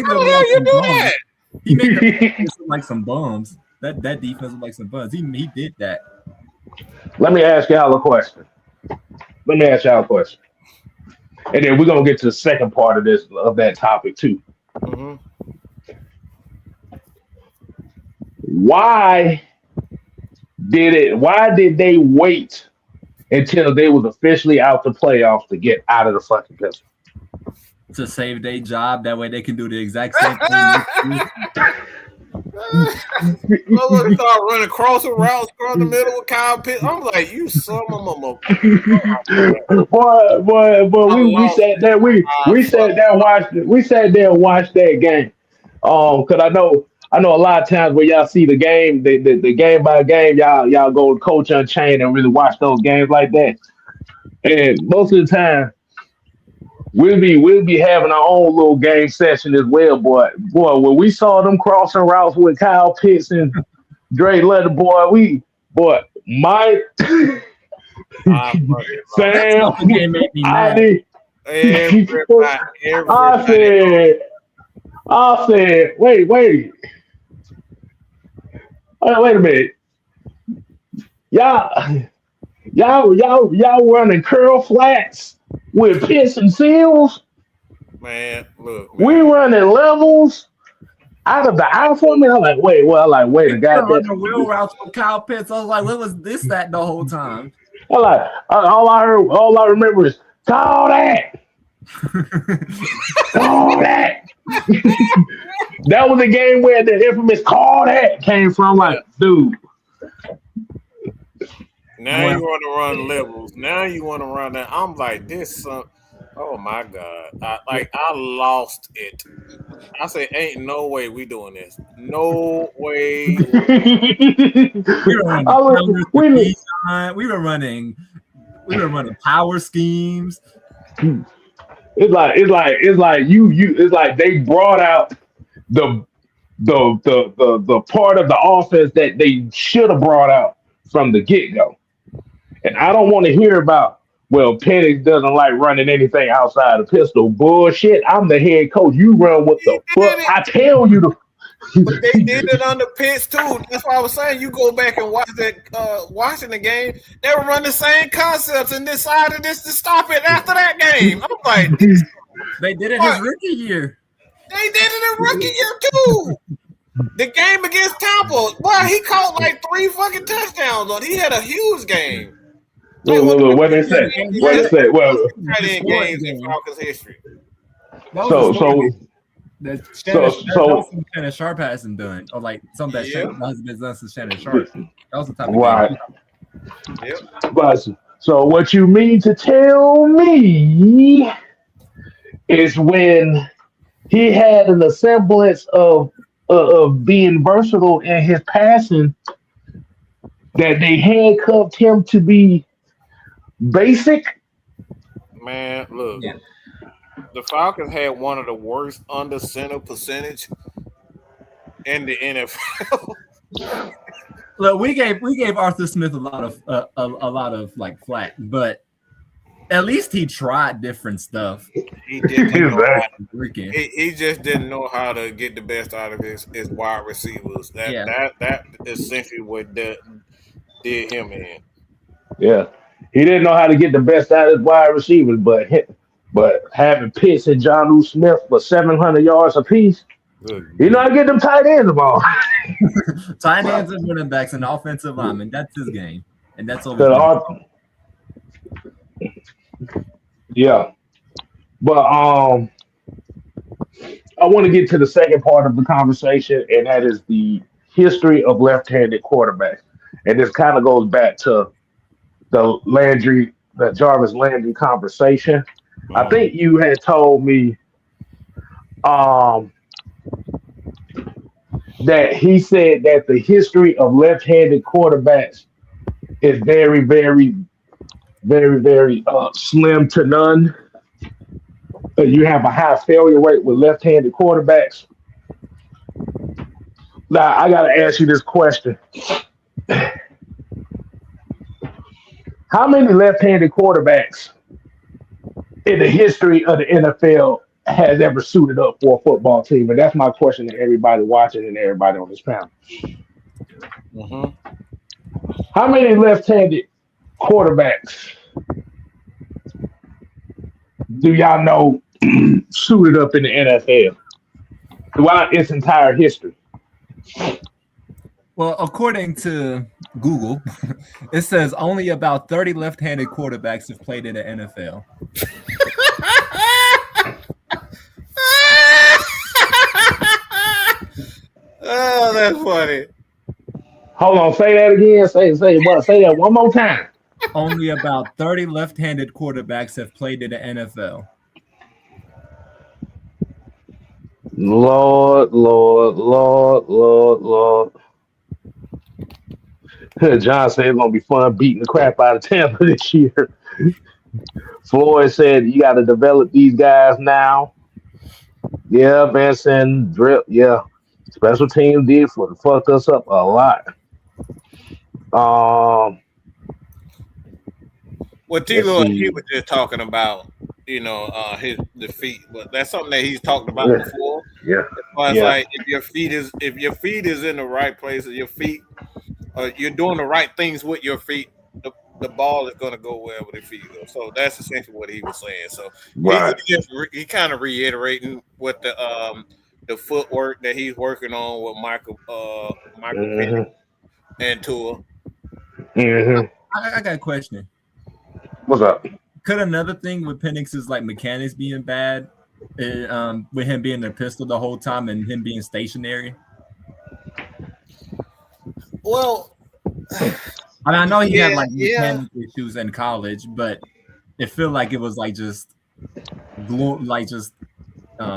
how the hell you do that? He made the defense look like some bums. That defense look like some bums. He did that. Let me ask y'all a question. And then we're gonna get to the second part of that topic too. Mm-hmm. Why did they wait until they was officially out the playoffs to get out of the fucking pistol? To save their job, that way they can do the exact same thing. Start running crossing routes across the middle with Kyle Pitts. I'm like, you son of a boy. We sat there and watched that game. Because I know a lot of times where y'all see the game, the game by game, y'all go to Coach Unchained and really watch those games like that. And most of the time, we'll be having our own little game session as well, boy. When we saw them crossing routes with Kyle Pitts and Dre Leonard, Mike, Sam, I said, wait a minute. Y'all running curl flats with Pitts and Seals? Man, look. We running levels out of the outfield. I'm like, wait a goddamn. The wheel routes with Kyle Pitts. I was like, what was this that the whole time? I'm like, all I remember is call that. Call that. That was the game where the infamous call that came from. Like, dude. Now you want to run levels. Now you want to run that. I'm like, this. Oh my God! I lost it. I said, ain't no way we doing this. No way. We were running power schemes. It's like they brought out the part of the offense that they should have brought out from the get-go. And I don't want to hear about, well, Penix doesn't like running anything outside the pistol. Bullshit. I'm the head coach. You run what the fuck I tell you to. But they did it under Pitts too. That's why I was saying you go back and watch that Washington game. They were running the same concepts and decided to stop it after that game. I'm like, they did it his rookie year. They did it in rookie year too. The game against Tampa, boy, he caught like 3 fucking touchdowns on. He had a huge game. What they say? Well, games in Falcons history. Shannon Sharp hasn't done, or like something that hasn't been done since Shannon Sharp. That was the type of game. But So what you mean to tell me is when he had an semblance of being versatile in his passing, that they handcuffed him to be basic. Man, look, Yeah. the Falcons had one of the worst under center percentage in the NFL. Look, we gave Arthur Smith a lot of like flack, but at least he tried different stuff. He didn't know how Exactly. Freaking. he just didn't know how to get the best out of his wide receivers. Yeah. That essentially what did him in. Yeah, he didn't know how to get the best out of his wide receivers, but having Pitts and John Smith for 700 yards apiece, Good. you know how to get them tight ends the ball. Tight ends and running backs and offensive linemen. That's his game, and that's all. Yeah, but I want to get to the second part of the conversation, and that is the history of left-handed quarterbacks, and this kind of goes back to the Jarvis Landry conversation. I think you had told me um, that he said that the history of left-handed quarterbacks is very, very, very, very slim to none. You have a high failure rate with left-handed quarterbacks. Now, I got to ask you this question. How many left-handed quarterbacks in the history of the NFL has ever suited up for a football team? And that's my question to everybody watching and everybody on this panel. Mm-hmm. How many left-handed quarterbacks do y'all know suited up in the NFL throughout its entire history? Well, according to Google, it says only about 30 left-handed quarterbacks have played in the NFL. Oh, that's funny. Hold on, say that again. Say that one more time. Only about 30 left-handed quarterbacks have played in the NFL. Lord. John said it's gonna be fun beating the crap out of Tampa this year. Floyd said you got to develop these guys now. Yeah, Benson, Drip. Yeah, special teams did fucked us up a lot. Well, T-Lord, he was just talking about, his defeat, but that's something that he's talked about before. Yeah. But it's like if your feet is in the right place, or your feet, you're doing the right things with your feet, the ball is going to go wherever the feet go. So that's essentially what he was saying. So he kind of reiterating what the footwork that he's working on with Michael Penix and Tua. Mm-hmm. I got a question. What's up? Could another thing with Penix is like mechanics being bad, with him being a pistol the whole time and him being stationary? Well, I mean, I know he had like mechanics issues in college, but it felt like it was like just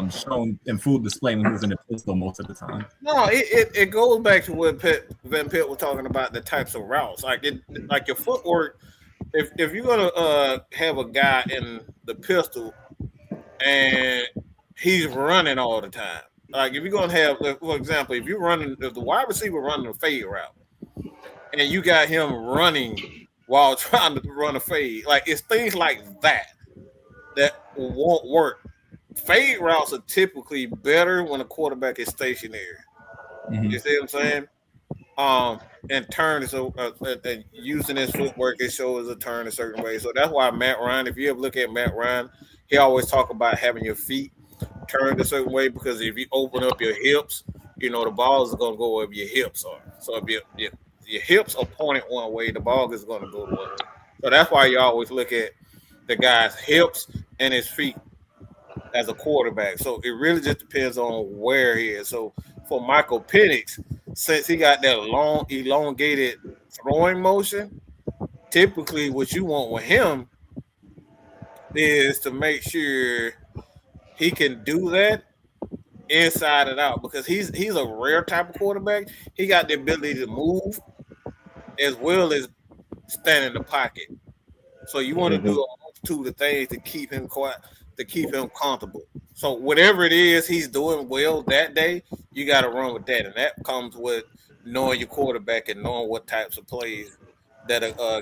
shown in full display when he was in a pistol most of the time. No, it goes back to what Van Pitt was talking about, the types of routes. Like your footwork. If you're gonna have a guy in the pistol and he's running all the time, like if you're gonna have, for example, if the wide receiver running a fade route and you got him running while trying to run a fade, like it's things like that won't work. Fade routes are typically better when a quarterback is stationary. Mm-hmm. You see what I'm saying? And turn and using his footwork, it shows a turn a certain way. So that's why Matt Ryan, if you ever look at Matt Ryan, he always talk about having your feet turned a certain way, because if you open up your hips, the ball is going to go wherever your hips are. So if your hips are pointed one way, the ball is going to go the other way. So that's why you always look at the guy's hips and his feet as a quarterback. So it really just depends on where he is. So for Michael Penix, since he got that long, elongated throwing motion, typically what you want with him is to make sure he can do that inside and out because he's a rare type of quarterback. He got the ability to move as well as stand in the pocket. So you want to do a multitude of things to keep him quiet, to keep him comfortable. So whatever it is he's doing well that day, you got to run with that, and that comes with knowing your quarterback and knowing what types of plays that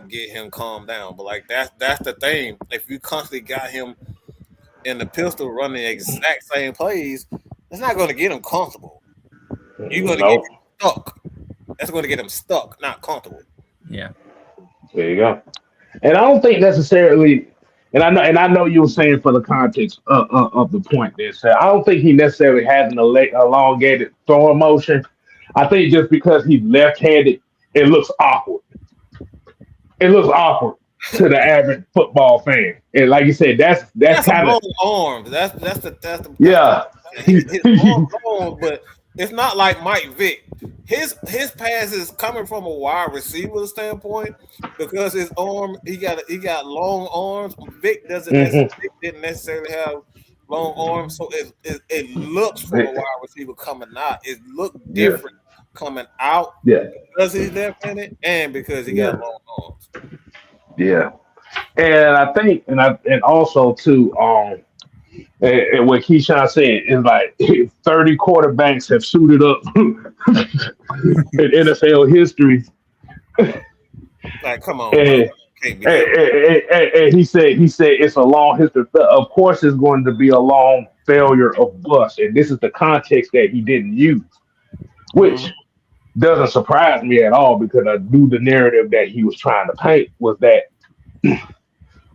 get him calmed down. But like that's the thing. If you constantly got him in the pistol running the exact same plays, that's not going to get him comfortable. You're going to get him stuck. That's going to get him stuck, not comfortable. Yeah. There you go. And I don't think necessarily, and I know you were saying for the context of the point there, so I don't think he necessarily has an elongated throwing motion. I think just because he's left-handed, it looks awkward. It looks awkward to the average football fan. And like you said, that's kind of long arms. That's the yeah. His long, but it's not like Mike Vick. His passes coming from a wide receiver standpoint because his arm he got long arms. Vick didn't necessarily have long arms, so it looks from a wide receiver coming out. It looked different coming out because he's left-handed and because he got long arms. Yeah, and I think and also too and what Keyshawn said is like 30 quarterbacks have suited up in NFL history. Like, come on. And he said it's a long history. Of course, it's going to be a long failure of bust. And this is the context that he didn't use, which doesn't surprise me at all because I knew the narrative that he was trying to paint was that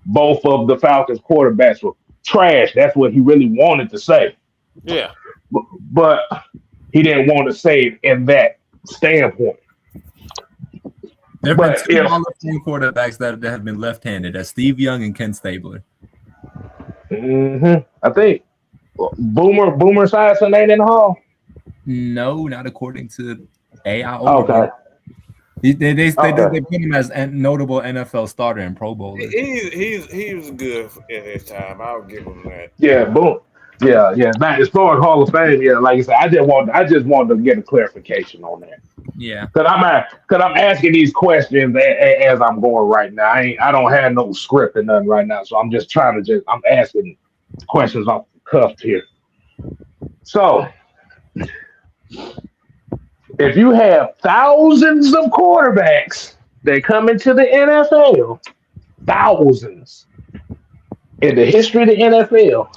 both of the Falcons quarterbacks were trash. That's what he really wanted to say. Yeah. But he didn't want to say it in that standpoint. There have been two Hall of Fame quarterbacks that have been left-handed. That's Steve Young and Ken Stabler. I think Boomer Esiason ain't in the Hall. No, not according to AI. Okay. They put him as a notable NFL starter and Pro Bowler. He was good at his time. I'll give him that. Yeah, boom. Yeah. Now, as far as Hall of Fame, like I said, I just wanted to get a clarification on that. Yeah, because I'm asking these questions as I'm going right now. I don't have no script or nothing right now, so I'm just I'm asking questions off the cuff here. So, if you have thousands of quarterbacks that come into the NFL, thousands in the history of the NFL,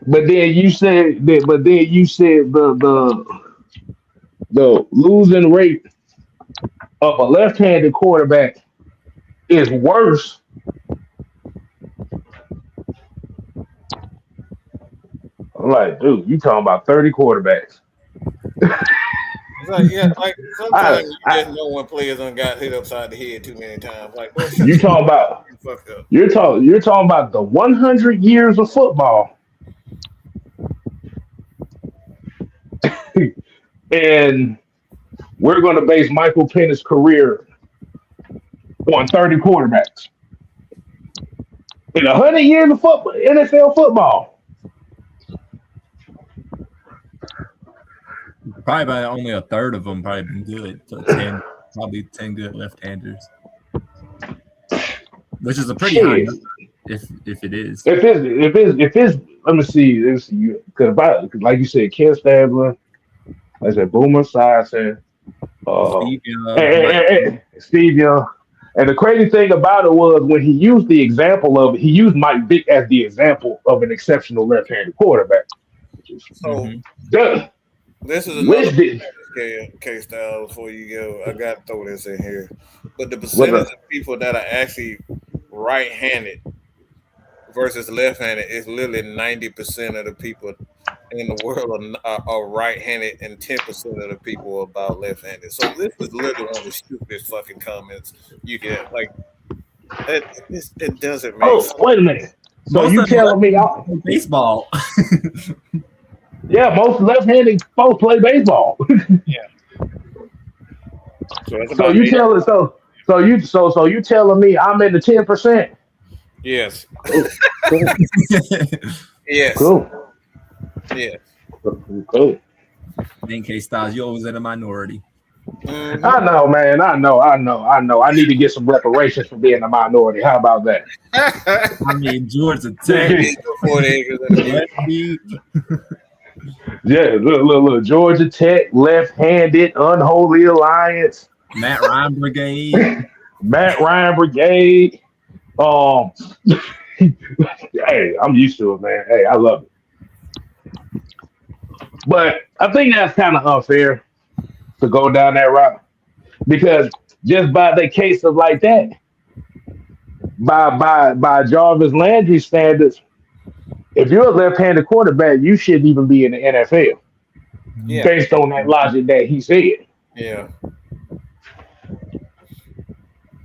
but then you said the losing rate of a left-handed quarterback is worse. I'm like, dude, you talking about 30 quarterbacks. Like sometimes you just know when players done got hit upside the head too many times. Like, you're talking about the 100 years of football. And we're going to base Michael Penix's career on 30 quarterbacks. In 100 years of football, NFL football. Probably by only a third of them probably been good. So 10 good left-handers, which is a pretty high number, if it is. If it's let me see, because like you said, Ken Stabler, like I said, Boomer Esiason, Steve Young. And the crazy thing about it was when he used the example of it, he used Mike Vick as the example of an exceptional left-handed quarterback. So this is another case style before you go. I got to throw this in here. But the percentage of people that are actually right-handed versus left-handed is literally 90% of the people in the world are right-handed and 10% of the people are about left-handed. So this is literally one of the stupidest fucking comments you get. Like, it doesn't make sense. Wait a minute. So you telling me baseball? Yeah, most left-handed folks play baseball. Yeah. So that's So about you 8. tell us so you telling me I'm in the 10%? Yes. Cool, cool, Yes. cool, Yes. cool. In case Styles, you always in a minority. Mm-hmm. I know, man. I need to get some reparations for being a minority. How about that? I mean, Georgia Tech, He's the 40 acres of the beauty. Lefty, Yeah, look. Georgia Tech, left-handed, unholy alliance, Matt Ryan Brigade. Matt Ryan Brigade. Um, hey, I'm used to it, man. Hey, I love it. But I think that's kind of unfair to go down that route because just by the case of like that, by Jarvis Landry standards, if you're a left-handed quarterback, you shouldn't even be in the NFL Yeah. based on that logic that he said. Yeah.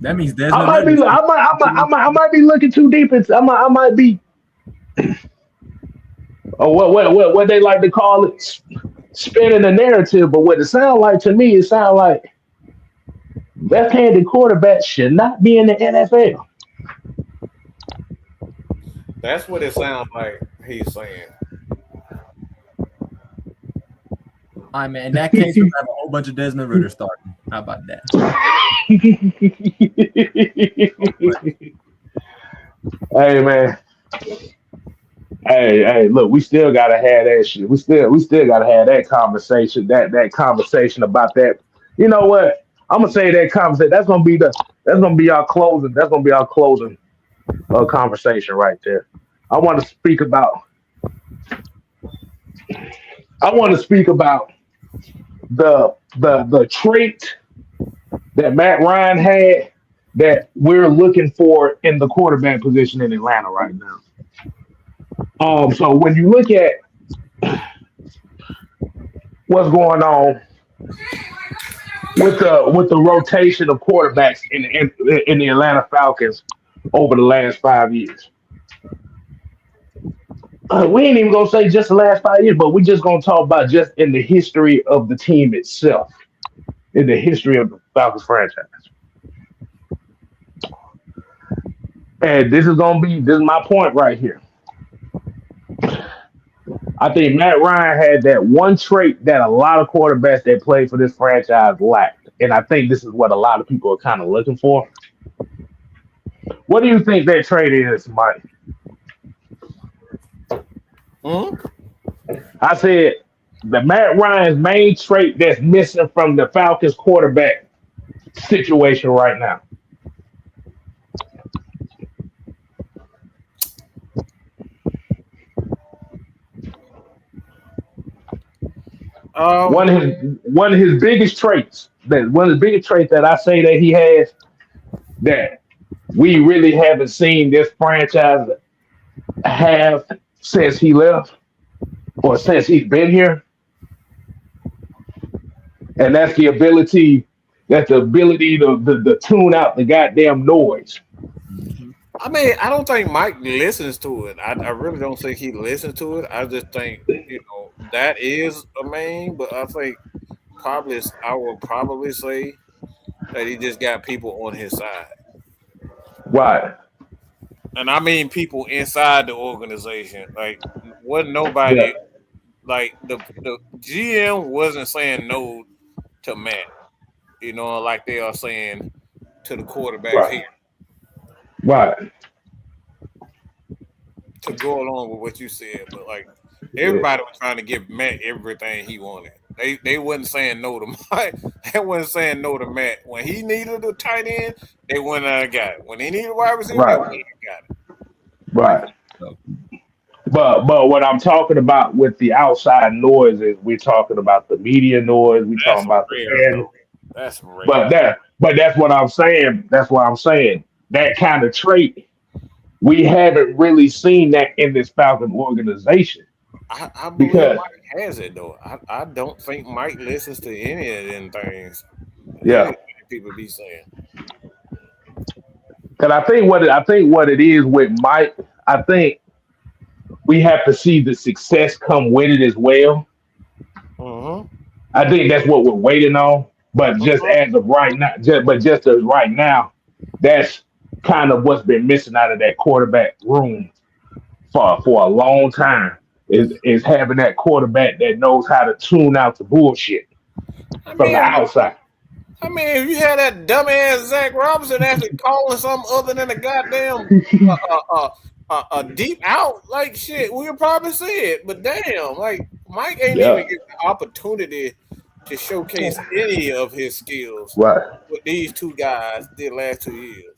That means I Desmond might be, Ritter. I might be looking too deep into. I might be, or what they like to call it, spinning the narrative. But what it sounds like to me, it sounds like left-handed quarterbacks should not be in the NFL. That's what it sounds like he's saying. I mean, in that case, we have a whole bunch of Desmond Ritter starting. How about that? Hey man, hey, look, we still gotta have that shit. We still gotta have that conversation. That conversation about that. You know what? I'm gonna say that conversation. That's gonna be our closing. That's gonna be our closing conversation right there. I want to speak about. I want to speak about the trait that Matt Ryan had that we're looking for in the quarterback position in Atlanta right now. So when you look at what's going on with the rotation of quarterbacks in the Atlanta Falcons over the last 5 years, we ain't even gonna say just the last 5 years, but we just gonna talk about just in the history of the team itself, in the history of the Falcons franchise. And this is my point right here. I think Matt Ryan had that one trait that a lot of quarterbacks that played for this franchise lacked. And I think this is what a lot of people are kind of looking for. What do you think that trait is, Mike? Hmm? I said the Matt Ryan's main trait that's missing from the Falcons quarterback situation right now. Um, One of his biggest traits that I say that he has that we really haven't seen this franchise have since he left or since he's been here, and that's the ability to tune out the goddamn noise. I mean, I don't think Mike listens to it. I really don't think he listens to it. I just think, that is a main, but I think I would probably say that he just got people on his side. Right. And I mean people inside the organization. Like, wasn't Yeah. nobody, like, the GM wasn't saying no to Matt, like they are saying to the quarterbacks Right. here, Right. to go along with what you said. But, like, Yeah. everybody was trying to give Matt everything he wanted. They wasn't saying no to Mike. They wasn't saying no to Matt. When he needed a tight end, they went out and got it. When he needed a wide receiver, they went out Right. and got it. Right. So, But what I'm talking about with the outside noise is we're talking about the media noise. We're That's talking about the rare, fans. though. That's rare. But that's what I'm saying. That's what I'm saying. That kind of trait we haven't really seen that in this Falcon organization I believe because Mike has it though. I don't think Mike listens to any of them things. yeah. People be saying. Because I think what it is with Mike, I think we have to see the success come with it as well. Mm-hmm. I think that's what we're waiting on. But just as of right now, just as right now, that's kind of what's been missing out of that quarterback room for a long time is having that quarterback that knows how to tune out the bullshit I from the mean, outside. if you had that dumbass Zach Robinson actually calling something other than a goddamn a deep out, like shit, we'll probably see it. But damn, like Mike ain't Yeah, even get the opportunity to showcase any of his skills. right. What these two guys did last 2 years.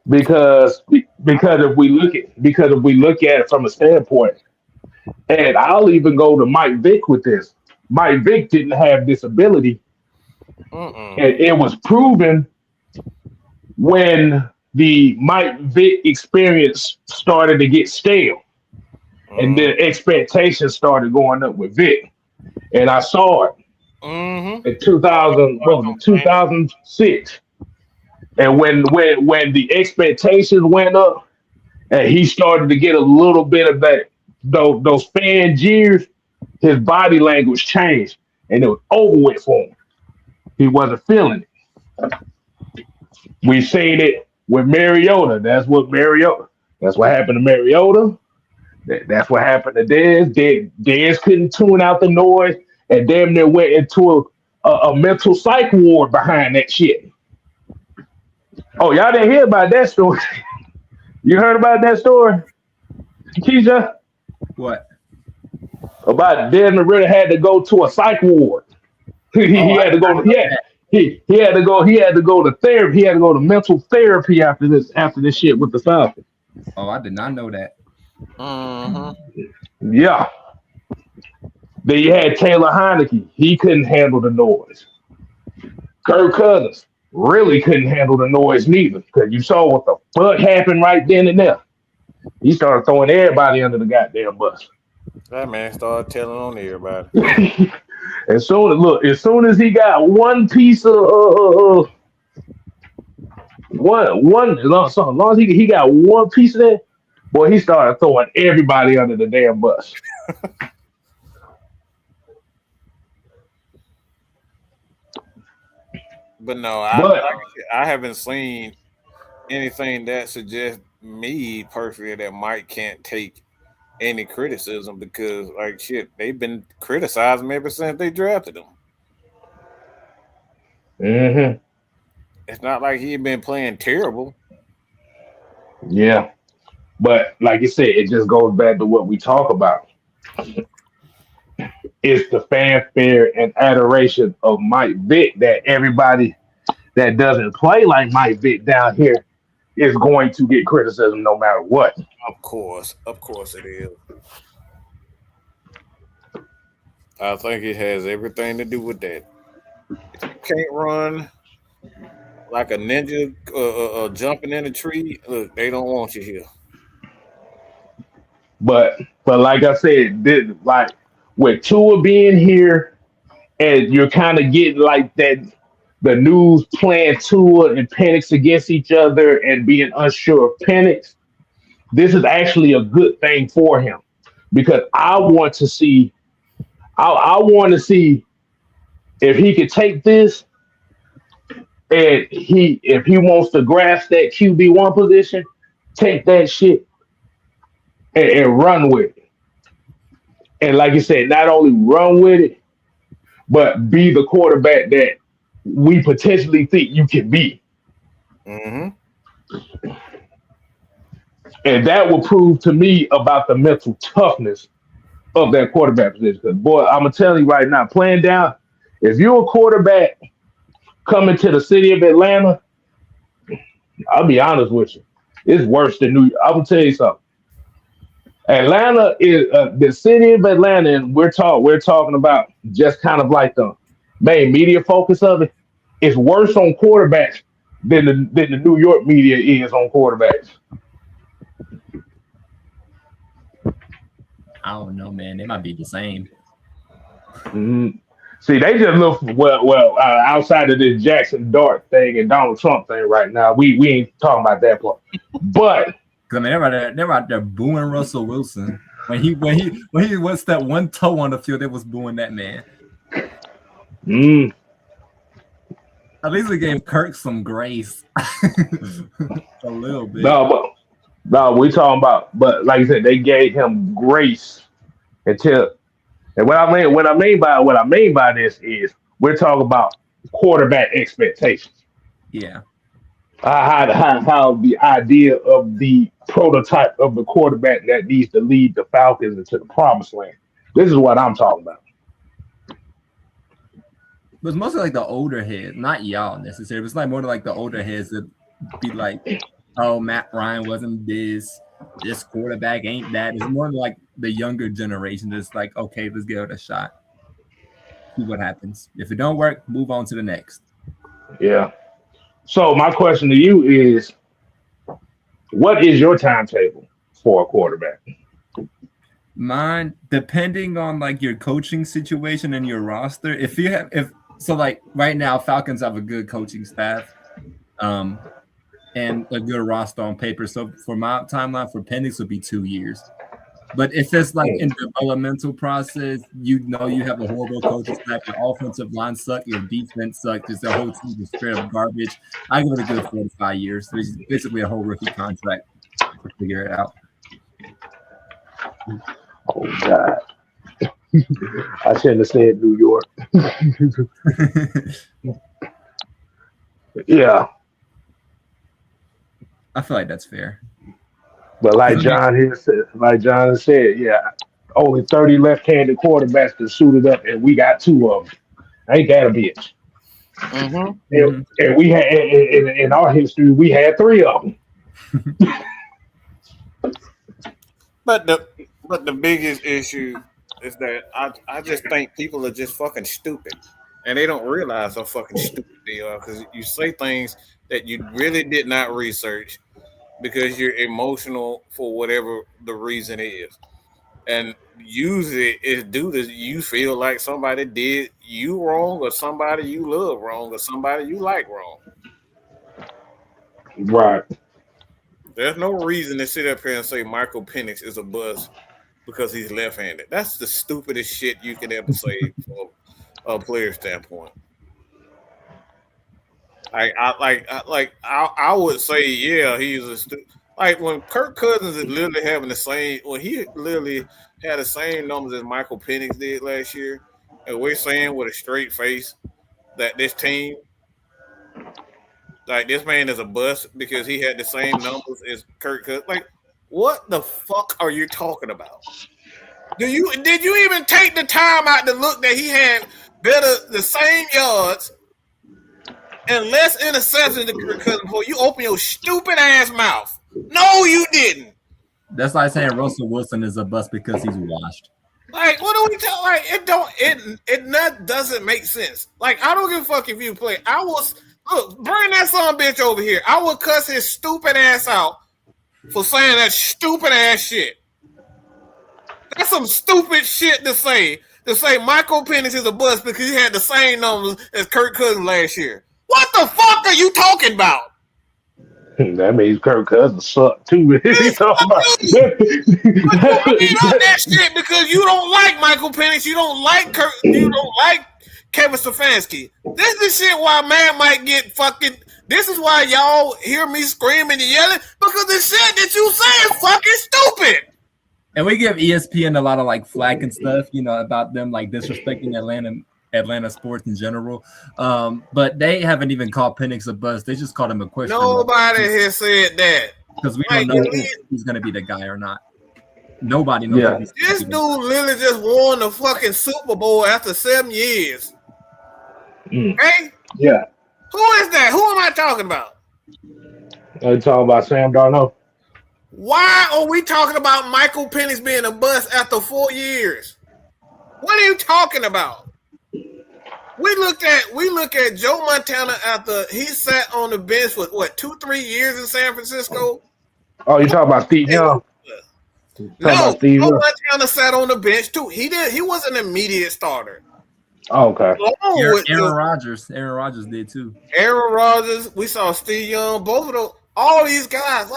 Because if we look at it from a standpoint, and I'll even go to Mike Vick with this. Mike Vick didn't have this ability, Mm-mm. and it was proven when the Mike Vick experience started to get stale, and Mm-hmm. the expectations started going up with Vick. And I saw it Mm-hmm. in 2000, what was it, 2006. And when the expectations went up, and he started to get a little bit of that those fan jeers, his body language changed, and it was over with for him. He wasn't feeling it. We seen it with Mariota. That's what happened to Mariota. That's what happened to Dez. Dez couldn't tune out the noise, and damn near went into a mental psych ward behind that shit. Oh, y'all didn't hear about that story? You heard about that story, Keisha? What? About Desmond Ritter had to go to a psych ward. He Oh, I had to did not go. know that. He had to go. He had to go to therapy. He had to go to mental therapy after this shit with the Falcons. Oh, I did not know that. Mm-hmm. Yeah. Then you had Taylor Heineke. He couldn't handle the noise. Kirk Cousins really couldn't handle the noise neither, because you saw what the fuck happened right then and there. He started throwing everybody under the goddamn bus. That man started telling on everybody. As soon as he got one piece of as long as he got one piece of that, boy, he started throwing everybody under the damn bus. But no, But I haven't seen anything that suggests me personally that Mike can't take any criticism because, like, shit, they've been criticizing him ever since they drafted him. hmm It's not like he'd been playing terrible. yeah, but like you said, it just goes back to what we talk about. It's the fanfare and adoration of Mike Vick that everybody that doesn't play like Mike Vick down here is going to get criticism no matter what. Of course it is. I think it has everything to do with that. If you can't run like a ninja jumping in a tree, look, they don't want you here. But like I said, like with Tua being here, and you're kind of getting like that the news playing Tua and Penix against each other and being unsure of Penix. This is actually a good thing for him because I want to see if he could take this and if he wants to grasp that QB1 position, take that shit and run with it. And like you said, not only run with it, but be the quarterback that we potentially think you can be. Mm-hmm. And that will prove to me about the mental toughness of that quarterback position. Because, boy, I'm going to tell you right now, playing down, if you're a quarterback coming to the city of Atlanta, I'll be honest with you, it's worse than New York. I'm going to tell you something. Atlanta is the city of Atlanta, and we're talking about just kind of like the main media focus of it. It's worse on quarterbacks than the New York media is on quarterbacks. I don't know, man. They might be the same. Mm-hmm. See, they just look outside of this Jackson Dart thing and Donald Trump thing right now. We ain't talking about that part. But I mean, they're out there booing Russell Wilson when he was that one toe on the field. They was booing that man. Mm. At least we gave Kirk some grace. A little bit. No, we talking about. But like I said, they gave him grace until. And what I mean by this is we're talking about quarterback expectations. Yeah. How the idea of the prototype of the quarterback that needs to lead the Falcons into the promised land. This is what I'm talking about. But it's mostly like the older heads, not y'all necessarily. It's like more like the older heads that be like, oh, Matt Ryan wasn't this quarterback ain't that. It's more like the younger generation that's like, okay, let's give it a shot. See what happens. If it don't work, move on to the next. Yeah. So my question to you is, what is your timetable for a quarterback? Mine, depending on like your coaching situation and your roster, like right now, Falcons have a good coaching staff, and a good roster on paper. So for my timeline for Penix would be 2 years. But if it's like in developmental process, you have a horrible coaching staff, your offensive line suck, your defense suck, just the whole team is straight up garbage. I give it a good 4 to 5 years. So it's basically a whole rookie contract to figure it out. Oh God. I shouldn't have said New York. Yeah. I feel like that's fair. But like John said, yeah, only 30 left-handed quarterbacks can suit it up, and we got 2 of them. Ain't that a bitch? Mm-hmm. And we had in our history, we had 3 of them. But the biggest issue is that I just think people are just fucking stupid, and they don't realize how fucking stupid they are because you say things that you really did not research because you're emotional for whatever the reason is, and usually it's due to you feel like somebody did you wrong or somebody you love wrong or somebody you like wrong. Right. There's no reason to sit up here and say Michael Penix is a bust because he's left-handed. That's the stupidest shit you can ever say from a player standpoint. I would say, yeah, he's a like when Kirk Cousins is literally having the same. Well, he literally had the same numbers as Michael Penix did last year, and we're saying with a straight face that this team. Like, this man is a bust because he had the same numbers as Kirk Cousins. Like, what the fuck are you talking about? Did you even take the time out to look that he had the same yards and less interceptions than Kirk Cousins before you open your stupid ass mouth? No, you didn't. That's like saying Russell Wilson is a bust because he's washed. Like, what are we talking? Like, it doesn't make sense. Like, I don't give a fuck if you play. Look, bring that son bitch over here. I would cuss his stupid ass out for saying that stupid ass shit. That's some stupid shit to say. To say Michael Penix is a bust because he had the same numbers as Kirk Cousins last year. What the fuck are you talking about? That means Kirk Cousins suck too. But you that shit because you don't like Michael Penix. You don't like Kirk. You don't like Kevin Stefanski. This is shit why man might get fucking. This is why y'all hear me screaming and yelling because the shit that you say is fucking stupid. And we give ESPN a lot of like flack and stuff, about them like disrespecting Atlanta sports in general. But they haven't even called Penix a bust. They just called him a question. Nobody has said that because we don't know if he's going to be the guy or not. Nobody knows. Yeah. This dude literally just won the fucking Super Bowl after 7 years. Hey? Yeah. Who is that? Who am I talking about? Are you talking about Sam Darnold? Why are we talking about Michael Penix being a bust after 4 years? What are you talking about? We look at Joe Montana after he sat on the bench for 2-3 years in San Francisco. Oh, you talking about Steve Young? No, Joe Montana sat on the bench too. He was an immediate starter. Oh, okay. Aaron Rodgers did too. Aaron Rodgers, we saw Steve Young, both of those, all these guys.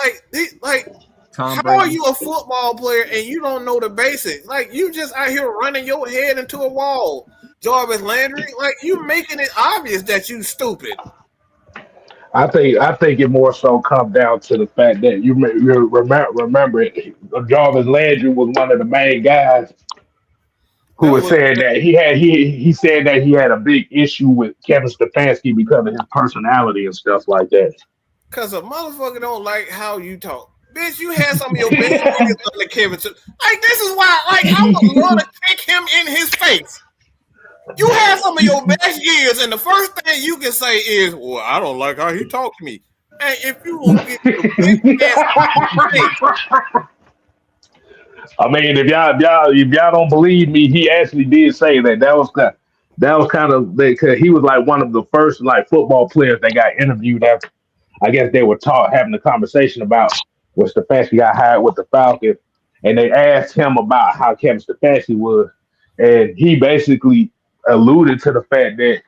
Tom Brady. How are you a football player and you don't know the basics? Like, you just out here running your head into a wall. Jarvis Landry. Like you making it obvious that you stupid. I think it more so comes down to the fact that you remember it, Jarvis Landry was one of the main guys who That was was saying that he said that he had a big issue with Kevin Stefanski because of his personality and stuff like that. because a motherfucker don't like how you talk. Bitch, you had some of your best years under Kevin. Like this is why, like I would want to kick him in his face. You had some of your best years, and the first thing you can say is, "Well, I don't like how he talked to me." Hey, if you will get your big ass I mean, if y'all don't believe me, he actually did say that. That was kind of because he was like one of the first like football players that got interviewed after. I guess they were having a conversation about when Stefanski got hired with the Falcons, and they asked him about how Kevin Stefanski was, and he basically alluded to the fact that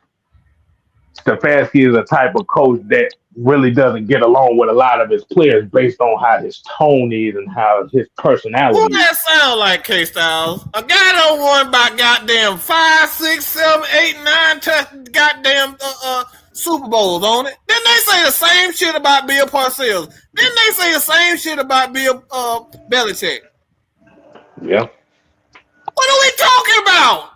Stefanski is a type of coach that really doesn't get along with a lot of his players based on how his tone is and how his personality Who is. that sound like, K Styles? A guy don't won by goddamn 5, 6, 7, 8, 9 goddamn Super Bowls on it. Then they say the same shit about Bill Parcells. Then they say the same shit about Bill Belichick. Yeah. What are we talking about?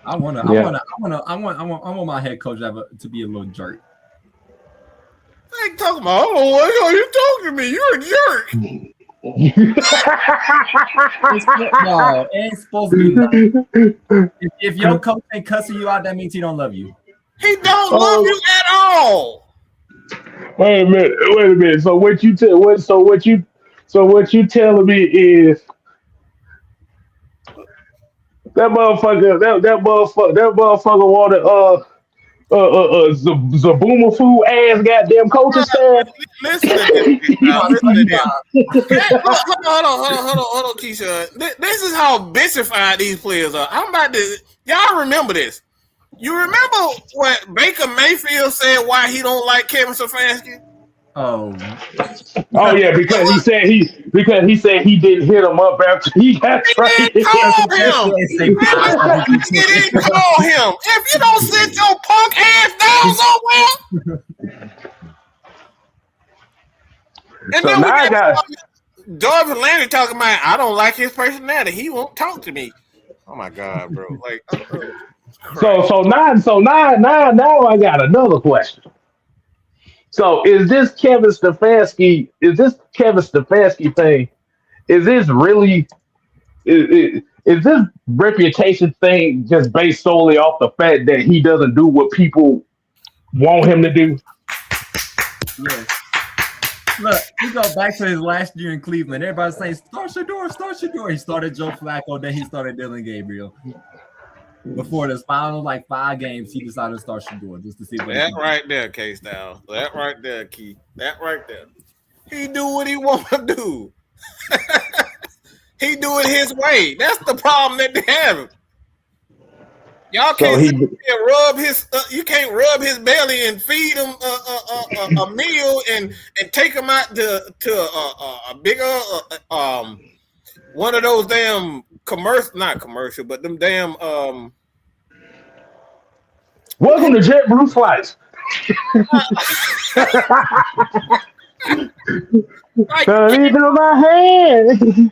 I want my head coach to be a little jerk. They ain't talking about, oh, why are you talking to me? You're a jerk. It's football. It ain't supposed to be nothing. If your coach ain't cussing you out, that means he don't love you. He don't love you at all. Wait a minute. So what you telling me is that motherfucker wanted Zaboomer food ass goddamn coaching staff. Listen to this. Hold on, Keisha. This is how bitchified these players are. I'm about to. Y'all remember this? You remember what Baker Mayfield said? Why he don't like Kevin Stefanski? Oh yeah, because he said he didn't hit him up after he got traded. He didn't call him. If you don't sit your punk ass down somewhere. And So then now I got Jarvis Landry talking about, I don't like his personality. He won't talk to me. Oh my God, bro! Like, so now I got another question. So is this Kevin Stefanski thing? Is this really is this reputation thing just based solely off the fact that he doesn't do what people want him to do? yes. Look, we go back to his last year in Cleveland. Everybody's saying, start your door. He started Joe Flacco, then he started Dylan Gabriel. Before the final 5 games, he decided to start Shador just to see what that right there, K Style. That right there, Key. That right there. He do what he want to do. He do it his way. That's the problem that they have. Y'all can't rub his. You can't rub his belly and feed him a meal and take him out to a bigger one of those damn not commercial, but them damn Welcome to JetBlue flights. My hand.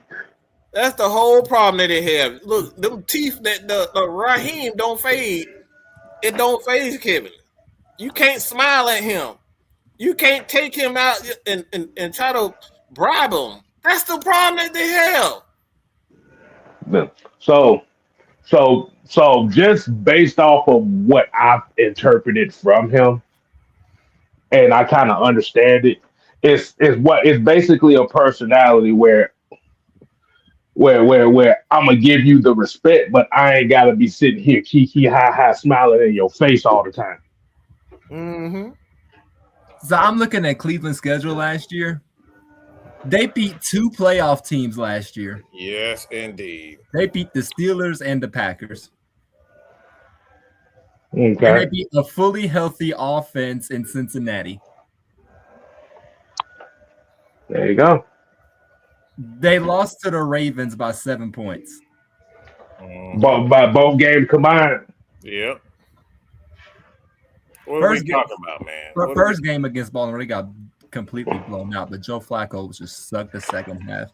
That's the whole problem that they have. Look, them teeth that the Raheem don't fade. It don't phase Kevin. You can't smile at him. You can't take him out and try to bribe him. That's the problem that they have. So just based off of what I've interpreted from him, and I kind of understand it, it's basically a personality where I'm gonna give you the respect, but I ain't gotta be sitting here kiki ha smiling in your face all the time. Mm-hmm. So I'm looking at Cleveland's schedule last year. They beat 2 playoff teams last year. Yes, indeed. They beat the Steelers and the Packers. Okay. And they beat a fully healthy offense in Cincinnati. There you go. They lost to the Ravens by 7 points. Mm-hmm. By both games combined. Yep. What are we First game, talking about, man? first game against Baltimore, they got completely blown out. But Joe Flacco just sucked the second half.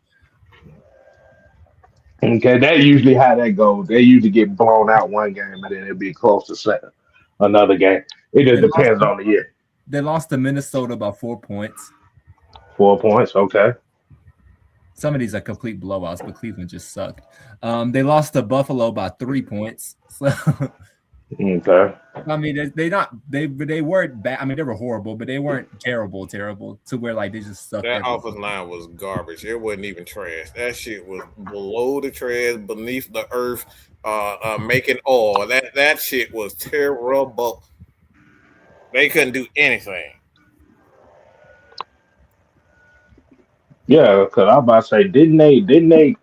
Okay, that usually how that goes. They usually get blown out one game and then it'll be close to another game. It just They lost. depends on the year. They lost to Minnesota by 4 points. 4 points, okay. Some of these are complete blowouts, but Cleveland just sucked. They lost to Buffalo by 3 points. So Okay. I mean, they weren't bad. I mean, they were horrible, but they weren't terrible to where like they just sucked. That everything. offensive line was garbage. It wasn't even trash. That shit was below the trash, beneath the earth, making oil. That shit was terrible. They couldn't do anything. Yeah, because I was about to say, didn't they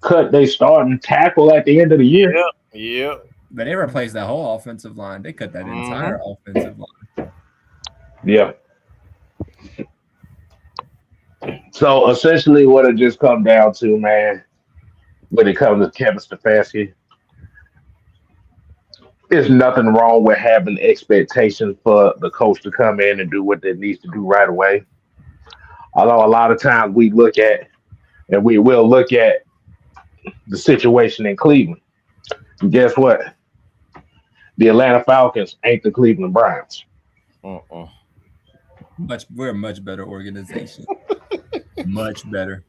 cut their starting tackle at the end of the year? Yeah. But they replaced that whole offensive line. They cut that entire offensive line. Yeah. So essentially, what it just comes down to, man, when it comes to Kevin Stefanski, there's nothing wrong with having expectations for the coach to come in and do what they needs to do right away. Although a lot of times we look at, and we will look at the situation in Cleveland. And guess what? The Atlanta Falcons ain't the Cleveland Browns. We're a much better organization. Much better.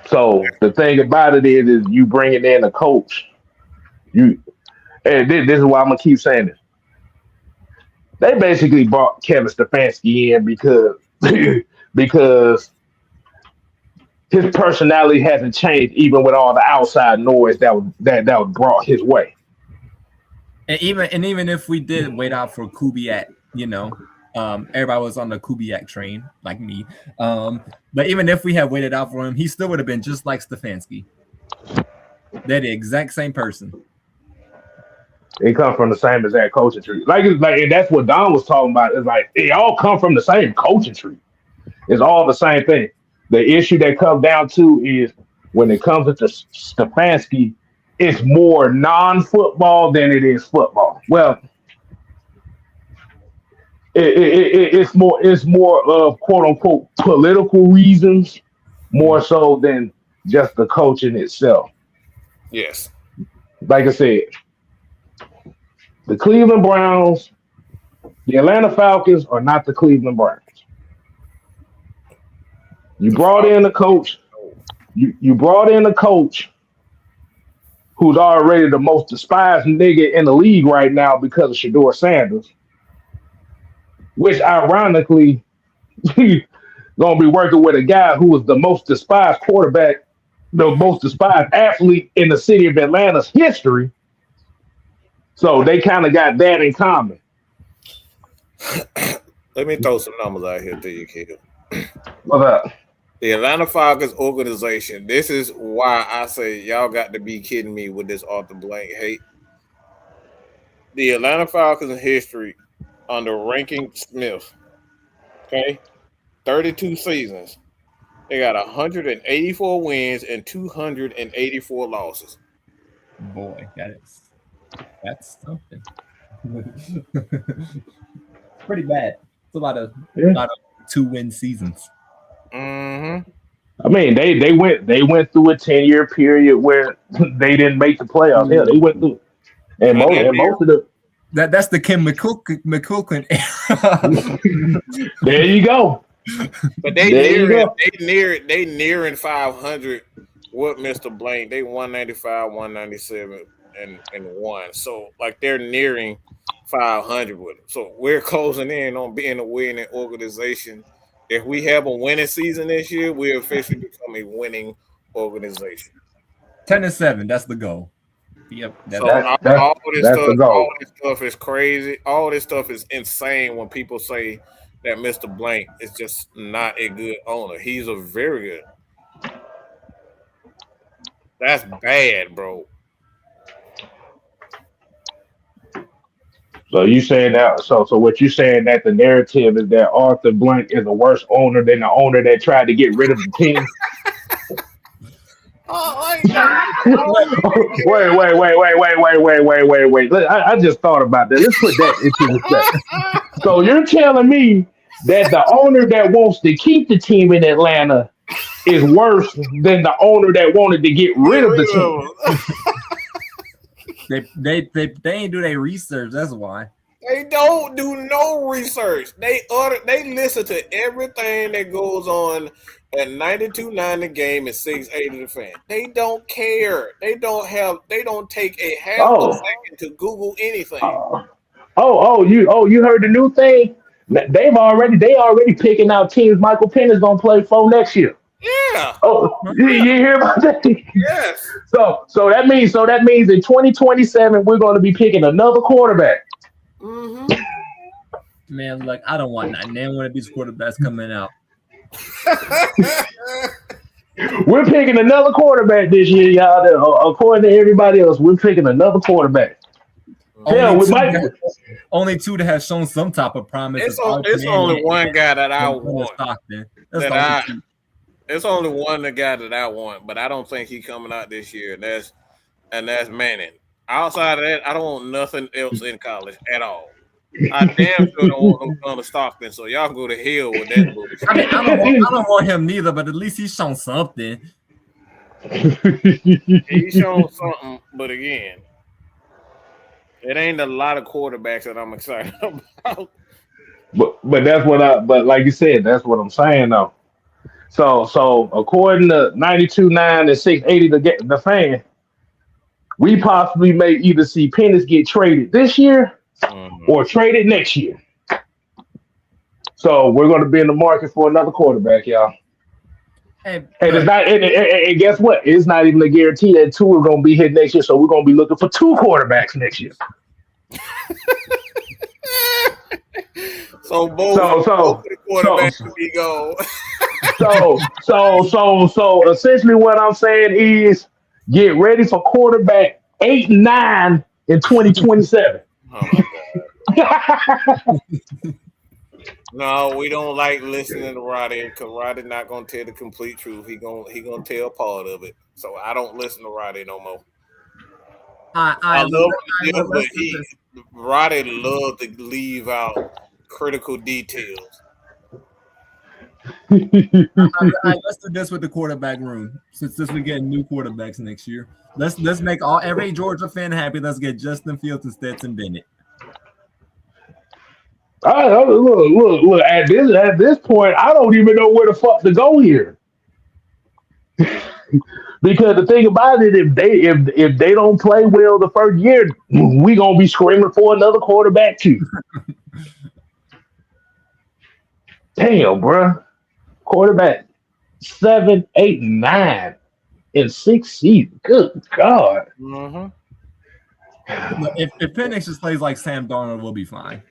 So the thing about it is you bringing in a coach. And this is why I'm gonna keep saying this. They basically brought Kevin Stefanski in because his personality hasn't changed even with all the outside noise that was brought his way. And even if we did wait out for Kubiak, everybody was on the Kubiak train like me. But even if we had waited out for him, he still would have been just like Stefanski. They're the exact same person. They come from the same exact coaching tree. And that's what Don was talking about. It's like they all come from the same coaching tree. It's all the same thing. The issue that comes down to is when it comes to Stefanski, it's more non-football than it is football. Well, it's more of quote unquote political reasons, more so than just the coaching itself. Yes. Like I said, the Cleveland Browns, the Atlanta Falcons are not the Cleveland Browns. You brought in a coach. You brought in a coach who's already the most despised nigga in the league right now because of Shedeur Sanders, which ironically gonna be working with a guy who was the most despised quarterback, the most despised athlete in the city of Atlanta's history. So they kind of got that in common. Let me throw some numbers out here to you, kid. What's up? The Atlanta Falcons organization. This is why I say y'all got to be kidding me with this Arthur Blank hate. The Atlanta Falcons history under Ranking Smith. Okay, 32 seasons. They got 184 wins and 284 losses. Boy, that's something. Pretty bad. It's a lot of 2-win seasons. Mm-hmm. I mean, they went through a 10-year period where they didn't make the playoffs. Yeah, they went through, and most of the that's the Kim McCulkin era. There you go. But they nearing 500 with Mr. Blank. They 195, 197, and 1. So like they're nearing 500 with them. So we're closing in on being a winning organization. If we have a winning season this year, we officially become a winning organization. 10-7, that's the goal. Yep. All this stuff is crazy. All this stuff is insane when people say that Mr. Blank is just not a good owner. He's a very good. That's bad, bro. So you saying that? So what you saying that the narrative is that Arthur Blank is a worse owner than the owner that tried to get rid of the team? Wait. I just thought about that. Let's put that into perspective. So you're telling me that the owner that wants to keep the team in Atlanta is worse than the owner that wanted to get rid of the team? They ain't do their research. That's why. They don't do no research. They listen to everything that goes on at 92.9 the game and 680 the fan. They don't care. They don't take a half a second to Google anything. You heard the new thing? They already picking out teams Michael Penix gonna play for next year. Yeah. Oh, you hear about that? Yes. So that means in 2027 we're gonna be picking another quarterback. Mm-hmm. Man, like I don't want one of these quarterbacks coming out. We're picking another quarterback this year, y'all. According to everybody else, we're picking another quarterback. Only two that have shown some type of promise. It's only one guy that I want. It's only one guy that I want, but I don't think he's coming out this year. And that's Manning. Outside of that, I don't want nothing else in college at all. I damn sure don't want him going to Stockton, so y'all can go to hell with that bullshit. I don't want him neither, but at least he's shown something. He's shown something, but again, it ain't a lot of quarterbacks that I'm excited about. But like you said, that's what I'm saying though. So according to 92.9 and 680 the fan, we possibly may either see Penix get traded this year or traded next year. So we're going to be in the market for another quarterback, y'all. And guess what? It's not even a guarantee that two are going to be here next year. So we're going to be looking for two quarterbacks next year. So both quarterbacks will be go. So essentially what I'm saying is get ready for quarterback 8 and 9 in 2027. Oh my God. No, we don't like listening to Roddy because Roddy's not gonna tell the complete truth. He gonna tell part of it. So I don't listen to Roddy no more. I love him, but Roddy loved to leave out critical details. Let's do this with the quarterback room. Since we're getting new quarterbacks next year, let's make every Georgia fan happy. Let's get Justin Fields and Stetson Bennett. Look. At this point, I don't even know where the fuck to go here. Because the thing about it, if they don't play well the first year, we gonna be screaming for another quarterback too. Damn, bro. Quarterback 7, 8, 9 in 6 seasons. Good God. Mm-hmm. If Penix just plays like Sam Darnold, we'll be fine.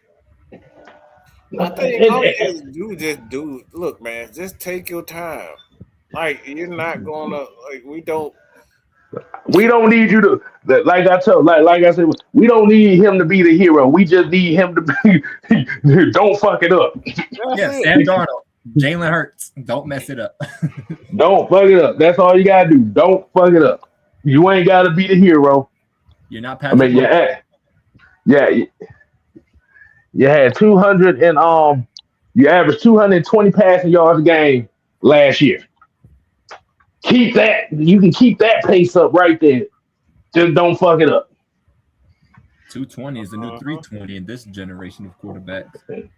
I think all you just do. Look, man, just take your time. Like you're not gonna we don't need you to like I said, we don't need him to be the hero. We just need him to be don't fuck it up. Yeah, Sam Darnold, Jalen Hurts, don't mess it up. Don't fuck it up. That's all you gotta do. Don't fuck it up. You ain't gotta be the hero. You're not Patrick. You had 200 and you averaged 220 passing yards a game last year. Keep that. You can keep that pace up right there. Just don't fuck it up. 220 is the new 320 in this generation of quarterbacks.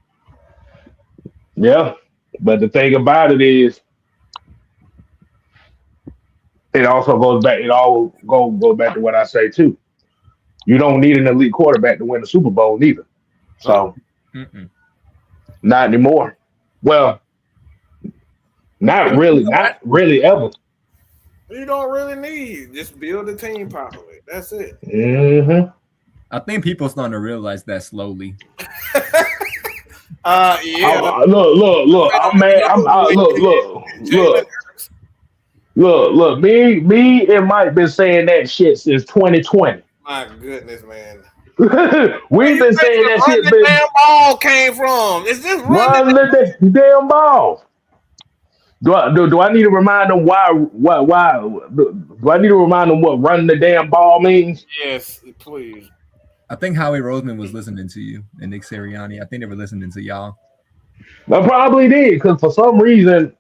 Yeah, but the thing about it is, it also goes back. It all goes back to what I say too. You don't need an elite quarterback to win the Super Bowl neither. So, not anymore. Well, not really ever. You don't really need. Just build a team properly. That's it. Mm-hmm. I think people are starting to realize that slowly. Yeah. Look. I'm mad. Look. Me and Mike been saying that shit since 2020. My goodness, man. We've been saying that shit. Damn ball came from? Is this run the damn ball? Do I need to remind them why do I need to remind them what running the damn ball means? Yes, please. I think Howie Roseman was listening to you and Nick Sirianni. I think they were listening to y'all. I probably did because for some reason,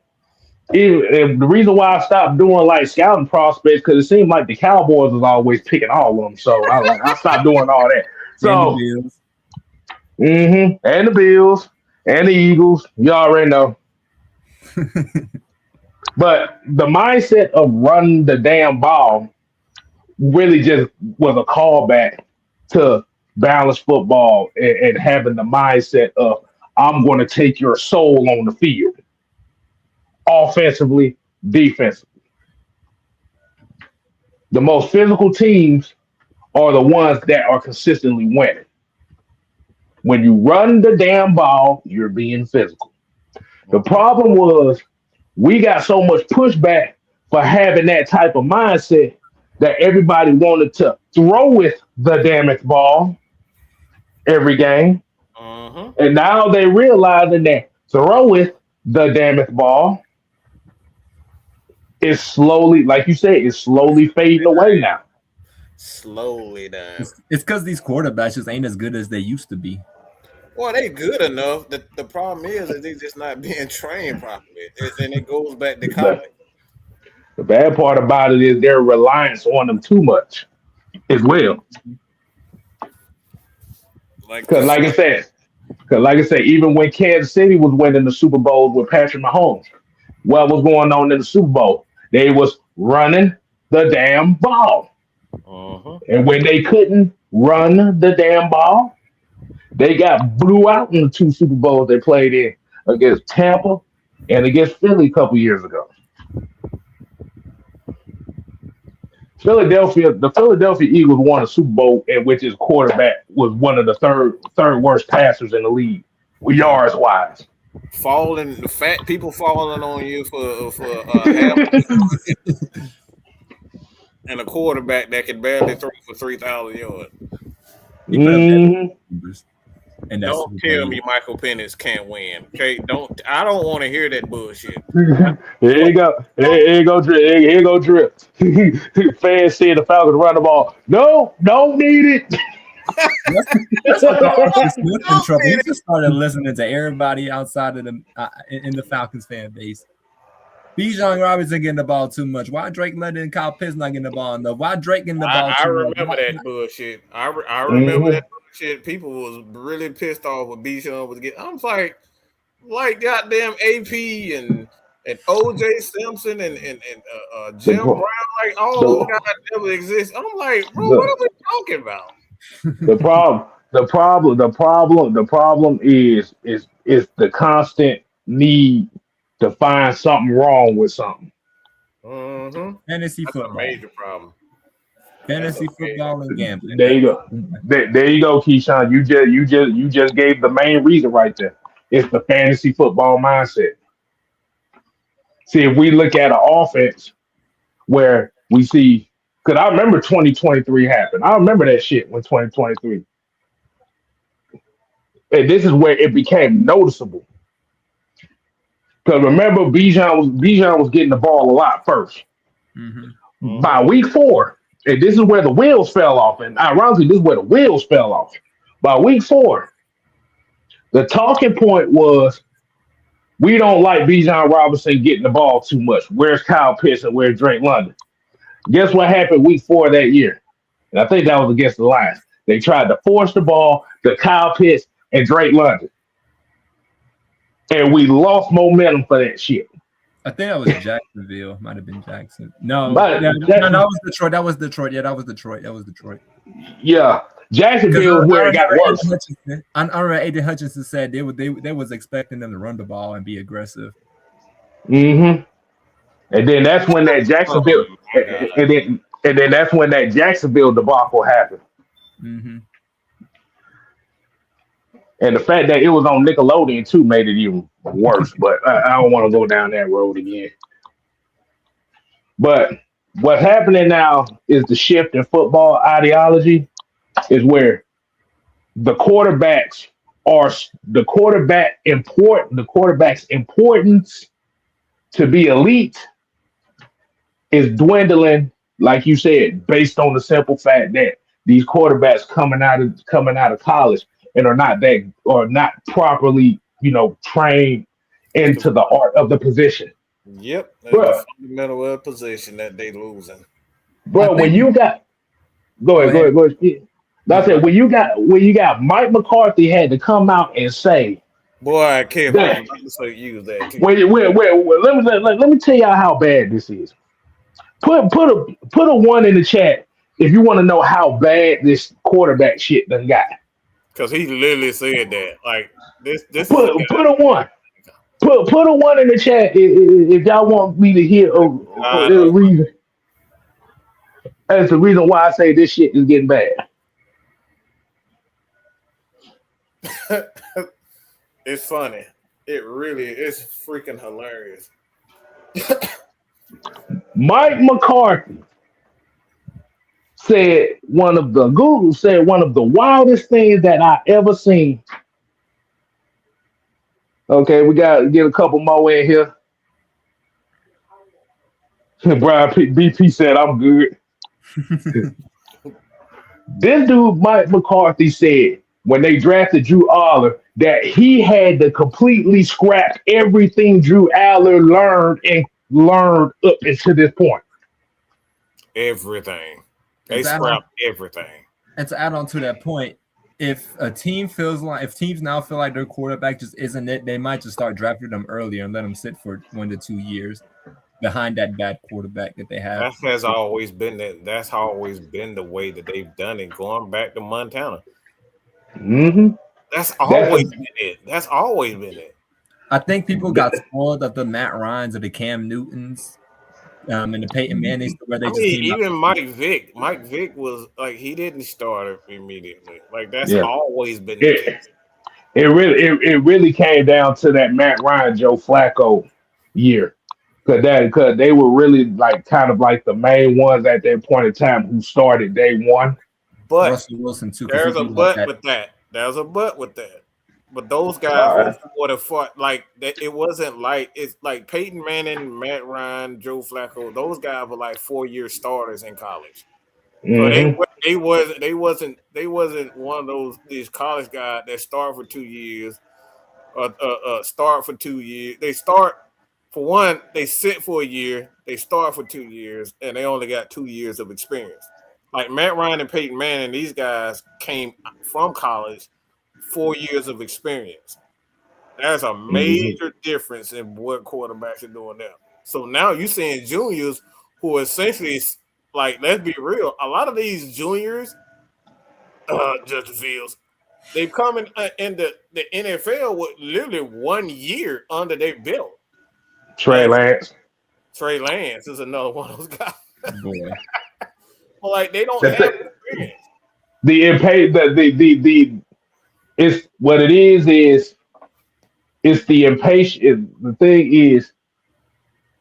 the reason why I stopped doing like scouting prospects because it seemed like the Cowboys was always picking all of them. So I stopped doing all that. And the So Bills. and the Bills and the Eagles, you already know. But the mindset of running the damn ball really just was a callback to balanced football and having the mindset of I'm going to take your soul on the field, offensively, defensively. The most physical teams are the ones that are consistently winning. When you run the damn ball, you're being physical. The problem was we got so much pushback for having that type of mindset that everybody wanted to throw with the damaged ball every game. And now they realizing that throw with the damaged ball is slowly, like you said, is slowly fading away now. Slowly down. It's because these quarterbacks just ain't as good as they used to be. Well, they good enough. The problem is that they just not being trained properly, and it goes back to college. The bad part about it is their reliance on them too much as well. Because like I said, even when Kansas City was winning the Super Bowl with Patrick Mahomes, what was going on in the Super Bowl? They was running the damn ball. And when they couldn't run the damn ball, they got blew out in the two Super Bowls they played in against Tampa and against Philly a couple years ago. The Philadelphia Eagles won a Super Bowl in which his quarterback was one of the third worst passers in the league, yards wise. The fat people falling on you for and a quarterback that can barely throw for 3,000 yards. And don't tell me Michael Penix can't win. Okay, I don't want to hear that bullshit. Here you go. Here you go, drip. Fans said the Falcons run the ball. No, don't need it. That's what in trouble. He just started listening to everybody outside of the in the Falcons fan base. Bijan Robinson getting the ball too much. Why Drake London and Kyle Pitts not getting the ball enough? Why Drake getting the ball I too remember much? that bullshit. I remember that bullshit. People was really pissed off with Bijan was getting. I was like goddamn AP and OJ Simpson and Jim Brown, like all those guys never exist. I'm like, bro, what are we talking about? The problem is the constant need to find something wrong with something. Fantasy football, that's a major problem. Fantasy football and gambling. There you go. There you go, Keyshawn. You just gave the main reason right there. It's the fantasy football mindset. See, if we look at an offense where we see, because I remember 2023 happened. I remember that shit when 2023. And this is where it became noticeable. Because remember, Bijan was getting the ball a lot first. By week 4, and this is where the wheels fell off. And ironically, this is where the wheels fell off. By week 4, the talking point was, we don't like Bijan Robinson getting the ball too much. Where's Kyle Pitts and where's Drake London? Guess what happened week 4 that year? And I think that was against the Lions. They tried to force the ball to Kyle Pitts and Drake London. And we lost momentum for that shit. I think that was Jacksonville. Might have been Jackson. No, that was Detroit. That was Detroit. Yeah, that was Detroit. Yeah. Jacksonville is where it got worse. I remember Aiden Hutchinson said they was expecting them to run the ball and be aggressive. And then that's when that Jacksonville and then that's when that Jacksonville debacle happened. And the fact that it was on Nickelodeon too made it even worse. But I don't want to go down that road again. But what's happening now is the shift in football ideology is where the quarterback's importance to be elite is dwindling, like you said, based on the simple fact that these quarterbacks coming out of college and are not properly, trained into the art of the position. Yep, that's the Bro, fundamental of the position that they losing. I bro, when think. you got go Go ahead, go ahead. ahead, go ahead. Yeah. No, That's go it. ahead. When you got Mike McCarthy had to come out and say Boy, I can't that believe you say use that too. let me tell y'all how bad this is. Put a one in the chat if you want to know how bad this quarterback shit done got. Because he literally said that. Like this is a Put a one. Put a one in the chat if y'all want me to hear a reason as the reason why I say this shit is getting bad. guy. It's funny. It really is freaking hilarious. Mike McCarthy said Google said one of the wildest things that I ever seen. Okay, we got to get a couple more in here. BP said I'm good. This dude, Mike McCarthy, said when they drafted Drew Aller that he had to completely scrap everything Drew Aller learned up until this point. Everything. They And to add on, scrapped everything. and to add on to that point, if teams now feel like their quarterback just isn't it, they might just start drafting them earlier and let them sit for 1 to 2 years behind that bad quarterback that they have. That has always been that. That's always been the way that they've done it. Going back to Montana, Mm-hmm. that's That's always been it. That's always been it. I think people got spoiled of the Matt Ryans or the Cam Newtons, and the Peyton Mannings where they I just mean, came out. even Mike Vick. Mike Vick was like he didn't start immediately. Like that's yeah. always been the It, case. it really came down to that Matt Ryan Joe Flacco year. Because they were really like kind of like the main ones at that point in time who started day one. But Russell Wilson too, because he there's a gave up but that. with that. There's a but with that. But those guys All were right. for the fought like that. It wasn't like it's like Peyton Manning, Matt Ryan, Joe Flacco. Those guys were like 4-year starters in college. So Mm-hmm. they wasn't one of these college guys that start for 2 years or start for 2 years. They start for one, they sit for a year, they start for 2 years, and they only got 2 years of experience. Like Matt Ryan and Peyton Manning, these guys came from college, 4 years of experience. There's a Mm-hmm. major difference in what quarterbacks are doing now. So now you're seeing juniors who essentially, like, let's be real, a lot of these juniors, Justin Fields, they've come in the NFL with literally 1 year under their belt. Trey Lance. Trey Lance is another one of those guys. Boy. But like they don't That's have it. experience. The impay the it's what it is it's the impatient. The thing is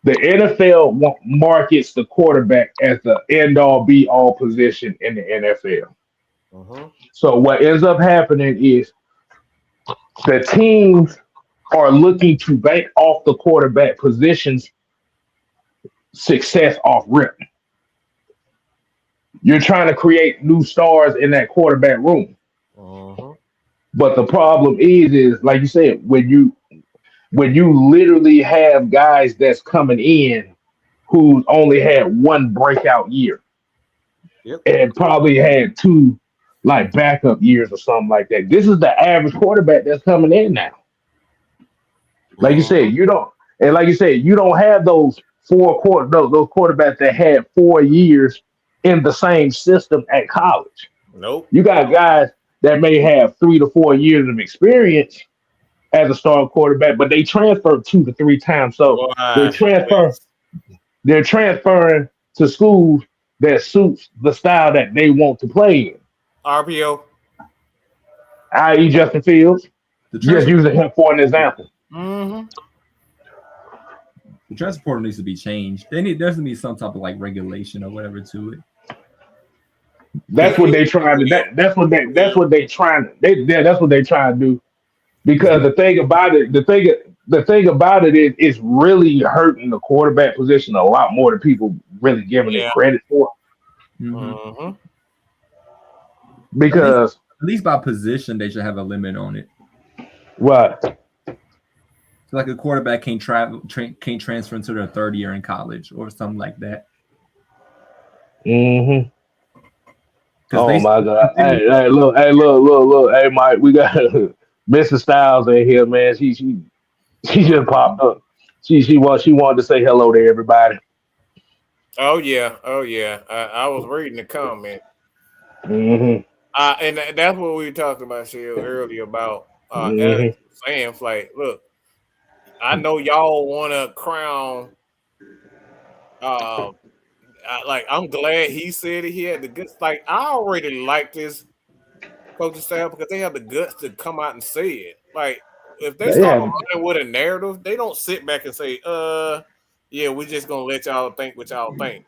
the NFL markets the quarterback as the end all be all position in the NFL. Mhm. So what ends up happening is the teams are looking to bank off the quarterback position's success off rip. You're trying to create new stars in that quarterback room. Mhm. But the problem is like you said, when you literally have guys that's coming in who only had one breakout year Yep. and probably had two like backup years or something like that. This is the average quarterback that's coming in now. Like you Mhm. said, you don't have those those quarterbacks that had 4 years in the same system at college. Nope. You got guys that may have 3 to 4 years of experience as a starting quarterback, but they transfer 2 to 3 times. So they Boy, transfer please. they're transferring to schools that suits the style that they want to play in, RPO. i.e. Justin Fields. The Just transfer using him for an example. Mhm. the transfer portal needs to be changed. There's gonna be some type of like regulation or whatever to it. That's what they trying to. That's what they trying to. That's what they trying to do. Because the thing about it, the thing about it is it's really hurting the quarterback position a lot more than people really giving it Yeah. credit for. Mm-hmm. Because at least by position, they should have a limit on it. what? So like a quarterback can't transfer into their third year in college or something like that. Mm-hmm. Oh my God! Hey, look! Hey, Mike, we got Mr. Styles in here, man. She just popped up. She wanted to say hello to everybody. Oh yeah. I was reading the comment. Mm-hmm. And that's what we talked about shit earlier about Mm-hmm. Alex saying, like, look, I know y'all want to crown. Like, I'm glad he said it. He had the guts. Like, I already like this coaching staff because they have the guts to come out and say it. Like, if they start running with a narrative, they don't sit back and say, yeah, we're just gonna let y'all think what y'all think,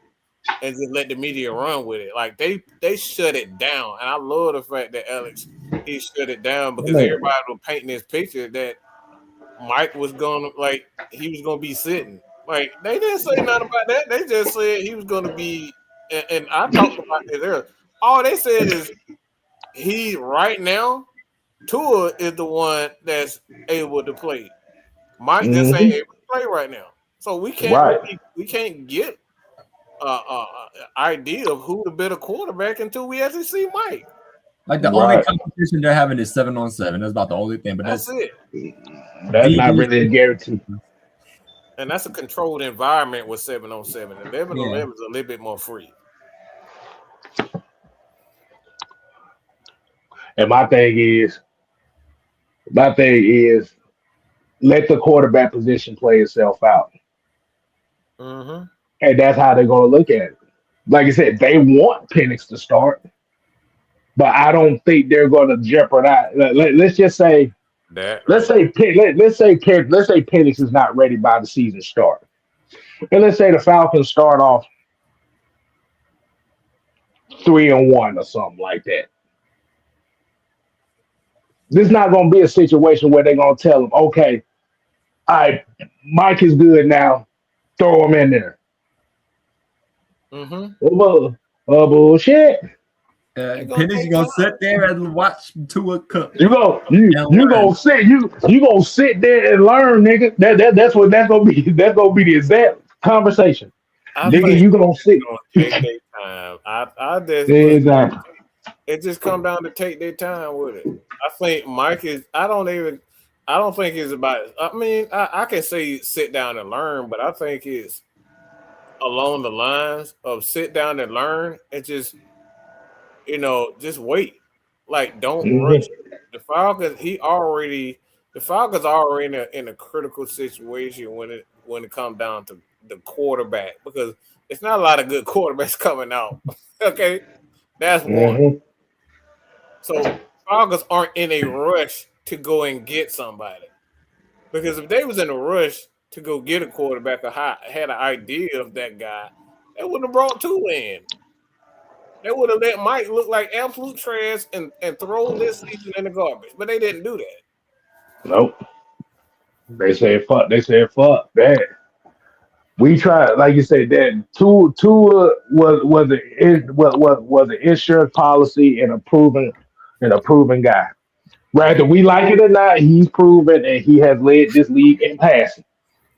and just let the media run with it. Like they shut it down, and I love the fact that Alex he shut it down because everybody was painting this picture that Mike was gonna he was gonna be sitting. Like they didn't say nothing about that. They just said he was gonna be, and I talked about this earlier. All they said is he right now, Tua is the one that's able to play. Mike just ain't able to play right now, so we can't get idea of who the better quarterback until we actually see Mike. Like the only competition they're having is 7-on-7. That's about the only thing. But that's it. That's not really a guarantee. And that's a controlled environment with 7-on-7. 11-on-11 is a little bit more free. And my thing is, let the quarterback position play itself out. Mm-hmm. And that's how they're going to look at it. Like I said, they want Penix to start, but I don't think they're going to jeopardize. Let's just say that. Let's say Penix is not ready by the season start, and let's say the Falcons start off 3-1 or something like that. This is not going to be a situation where they're going to tell him, okay, all right, Mike is good now, throw him in there. Mm-hmm. Bullshit. Penix gonna sit there and watch Tua cook. You gonna sit there and learn, nigga. That's gonna be the exact conversation. Nigga, you gonna sit. Take their time. I just exactly. It just come down to take their time with it. I think Mike is. I don't think it's about. I mean, I can say sit down and learn, but I think it's along the lines of sit down and learn and just wait. Like don't rush. The Falcons already in a critical situation when it comes down to the quarterback because it's not a lot of good quarterbacks coming out. Okay, that's one. So Falcons aren't in a rush to go and get somebody because if they was in a rush to go get a quarterback or had an idea of that guy, they wouldn't have brought Tua in. They would have let Mike look like absolute trash and throw this season in the garbage, but they didn't do that. Nope. They said fuck that. We tried, like you said, that Tua was an insurance policy and a proven guy. Whether we like it or not, he's proven and he has led this league in passing.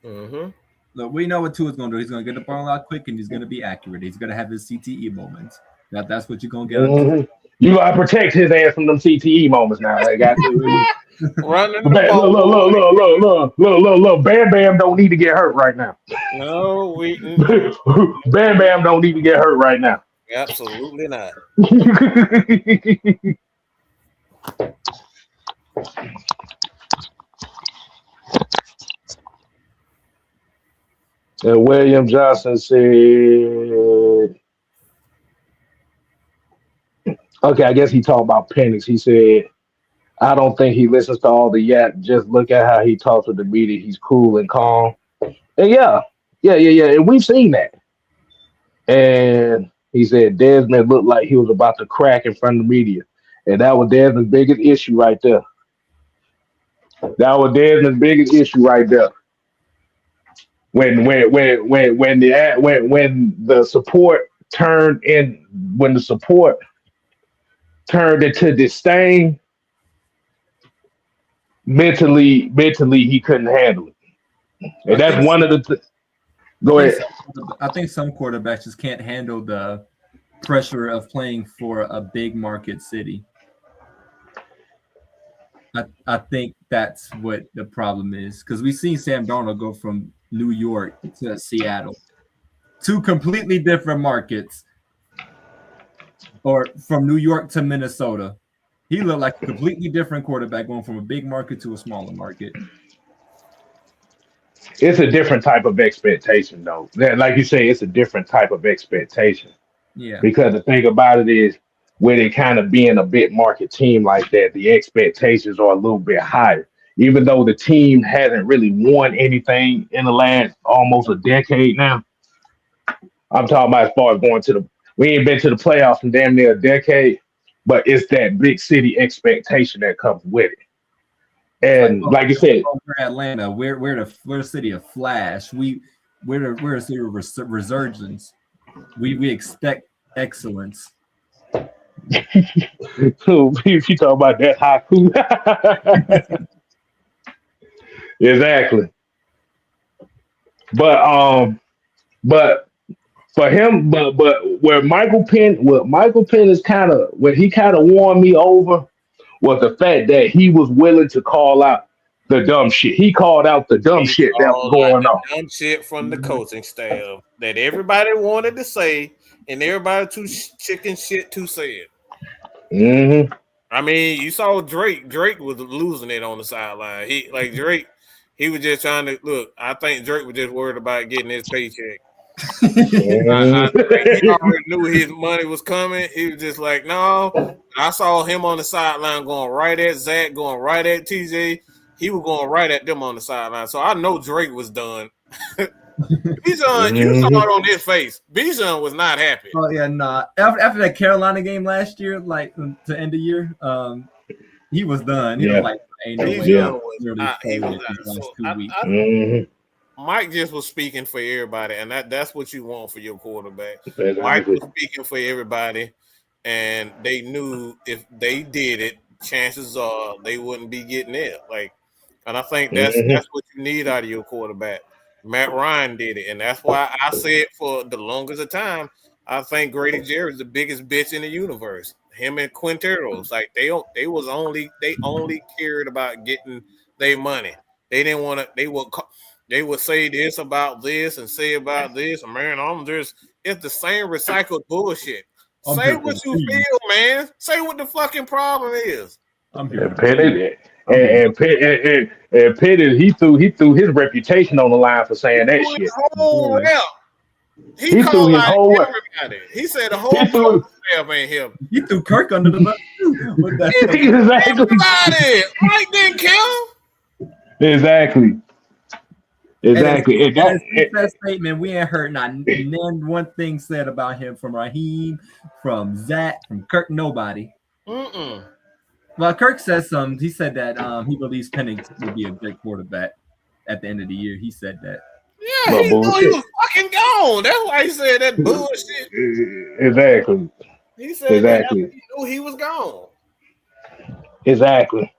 Mm-hmm. Look, we know what Tua's going to do. He's going to get the ball out quick and he's going to be accurate. He's going to have his CTE moments. That's what you're going to get. Mm-hmm. You got to protect his ass from them CTE moments now. They got to. Running Look. Bam Bam don't need to get hurt right now. No, Bam Bam don't need to get hurt right now. Absolutely not. And William Johnson said, okay, I guess he talked about Penix. He said, I don't think he listens to all the yap. Just look at how he talks with the media. He's cool and calm. And yeah. And we've seen that. And he said Desmond looked like he was about to crack in front of the media. And that was Desmond's biggest issue right there. That was Desmond's biggest issue right there. When the support turned into disdain, mentally he couldn't handle it. I And that's think one of the go think ahead. I think some quarterbacks just can't handle the pressure of playing for a big market city. I think that's what the problem is because we've seen Sam Darnold go from New York to Seattle, two completely different markets, or from New York to Minnesota. He looked like a completely different quarterback going from a big market to a smaller market. It's a different type of expectation, though. Like you say, it's a different type of expectation. Yeah. Because the thing about it is, with it kind of being a big market team like that, the expectations are a little bit higher. Even though the team hasn't really won anything in the last almost a decade now. I'm talking about as far as we ain't been to the playoffs in damn near a decade, but it's that big city expectation that comes with it. And like you said, we're Atlanta. We're the city of Flash. We're a city of resurgence. We expect excellence. So if you talk about that haiku, exactly. But for him, but where Michael Penn is what he kind of won me over was the fact that he was willing to call out the dumb shit. He called out the dumb shit that was going on. Dumb shit from the coaching staff that everybody wanted to say, and everybody too chicken shit to say it. Mm-hmm. I mean, you saw Drake. Drake was losing it on the sideline. Drake. He was just trying to look. I think Drake was just worried about getting his paycheck. He already knew his money was coming. He was just like, no. I saw him on the sideline going right at Zach, going right at TJ. He was going right at them on the sideline. So I know Drake was done. Bijan, you saw it on his face. Bijan was not happy. Oh yeah, nah. After that Carolina game last year, like to end the year, he was done. He was like, ain't no way. He was Mike just was speaking for everybody, and that's what you want for your quarterback. Exactly. Mike was speaking for everybody, and they knew if they did it, chances are they wouldn't be getting it. And I think that's what you need out of your quarterback. Matt Ryan did it, and that's why I said for the longest of time, I think Grady Jarrett is the biggest bitch in the universe. Him and Quinteros, they only cared about getting their money. They didn't want to. They would say this about this and say about this. Man, it's the same recycled bullshit. Say what you feel, man. Say what the fucking problem is. I'm here. And Penix, he threw his reputation on the line for saying that shit. He threw his whole everybody. He said the whole staff ain't him. He threw Kirk under the bus too. Everybody. Mike didn't kill him. Exactly. That statement, we ain't heard not one thing said about him from Raheem, from Zach, from Kirk, nobody. Well, Kirk says something. He said that he believes Penix will be a great quarterback at the end of the year. He said that. Yeah, he knew he was fucking gone. That's why he said that bullshit. Exactly. He said that he knew he was gone. Exactly.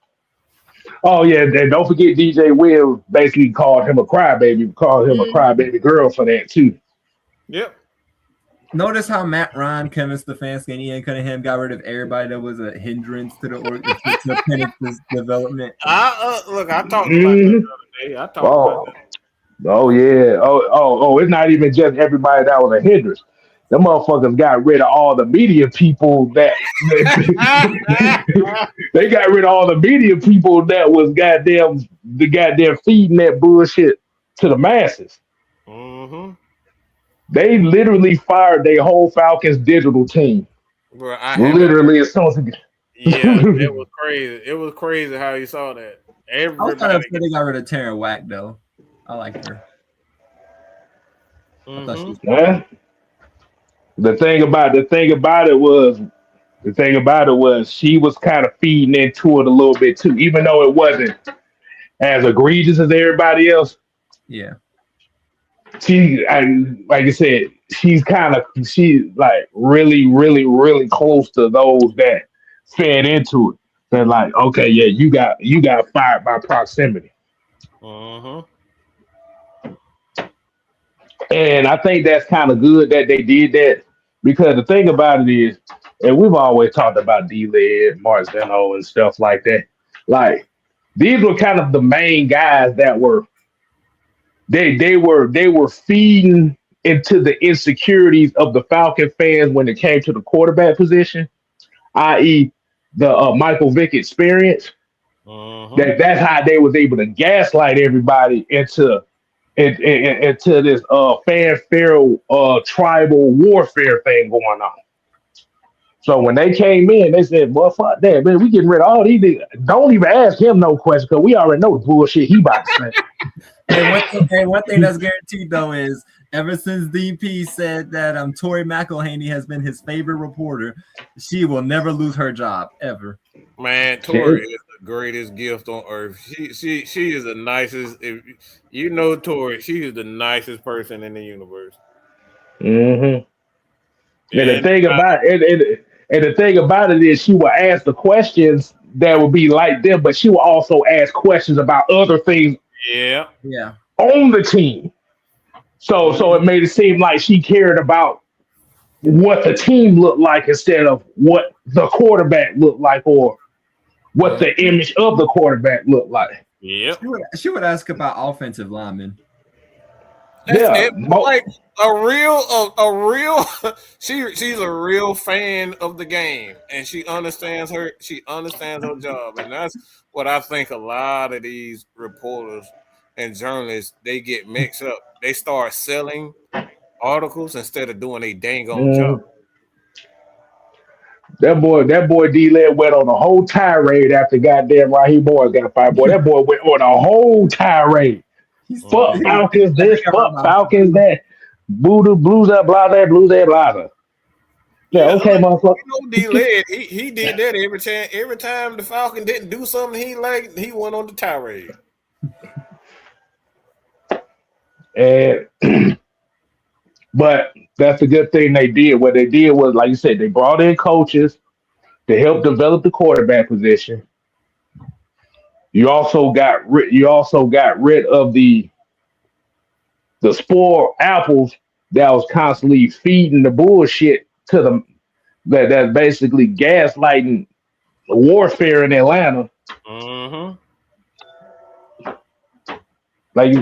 Oh yeah, and don't forget DJ Will basically called him a crybaby, called him a crybaby girl for that too. Yep. Notice how Matt Ryan, Kevin Stefanski, and Ian Cunningham got rid of everybody that was a hindrance to the Penix's development. I talked about that the other day. About that. Oh yeah. Oh, it's not even just everybody that was a hindrance. The motherfuckers got rid of all the media people that they got rid of all the media people that was goddamn feeding that bullshit to the masses. Mm-hmm. They literally fired their whole Falcons digital team. Bro, literally, it was crazy. It was crazy how you saw that. I was kind of upset they got rid of Taryn Wack though. I like her. The thing about it was she was kind of feeding into it a little bit too, even though it wasn't as egregious as everybody else. Yeah. Like I said, she's like really, really, really close to those that fed into it. They're like, okay, yeah, you got fired by proximity. Uh-huh. And I think that's kind of good that they did that because the thing about it is, and we've always talked about D-Led, Marzeno, and stuff like that. Like these were kind of the main guys that were they were feeding into the insecurities of the Falcon fans when it came to the quarterback position, i.e., the Michael Vick experience. Uh-huh. That's how they was able to gaslight everybody into this fanfare tribal warfare thing going on. So when they came in, they said, "Well, fuck that, man. We getting rid of all these niggas. Don't even ask him no questions because we already know the bullshit he about to say." One thing that's guaranteed though is ever since DP said that Tori McElhaney has been his favorite reporter, she will never lose her job ever. Man, Tori is the greatest gift on earth. She is the nicest. If you know Tori, she is the nicest person in the universe. Mm-hmm. And the And thing about and the thing about it is, she will ask the questions that will be like them, but she will also ask questions about other things yeah, Yeah. on the team. So it made it seem like she cared about what the team looked like instead of what the quarterback looked like or what the image of the quarterback looked like. yep. She would ask about offensive linemen. Yeah, Like a real she's a real fan of the game and she understands her job, and that's what I think a lot of these reporters and journalists they get mixed up. They start selling articles instead of doing a dang on job. mm, that boy D-Led went on a whole tirade after goddamn Raheem Boyd got fired. Boy, that boy went on a whole tirade. He's Fuck Mhm. Falcons this, fuck Falcons that. Boo blues that, blah that, blues that, blah blah. Yeah, Yeah, okay, motherfucker. D-Led, he did that every time the Falcon didn't do something he liked, he went on the tirade. And but that's a good thing they did. What they did was, like you said, they brought in coaches to help develop the quarterback position. You also got rid of the spoiled apples that was constantly feeding the bullshit to them that's basically gaslighting warfare in Atlanta. Mm-hmm. Like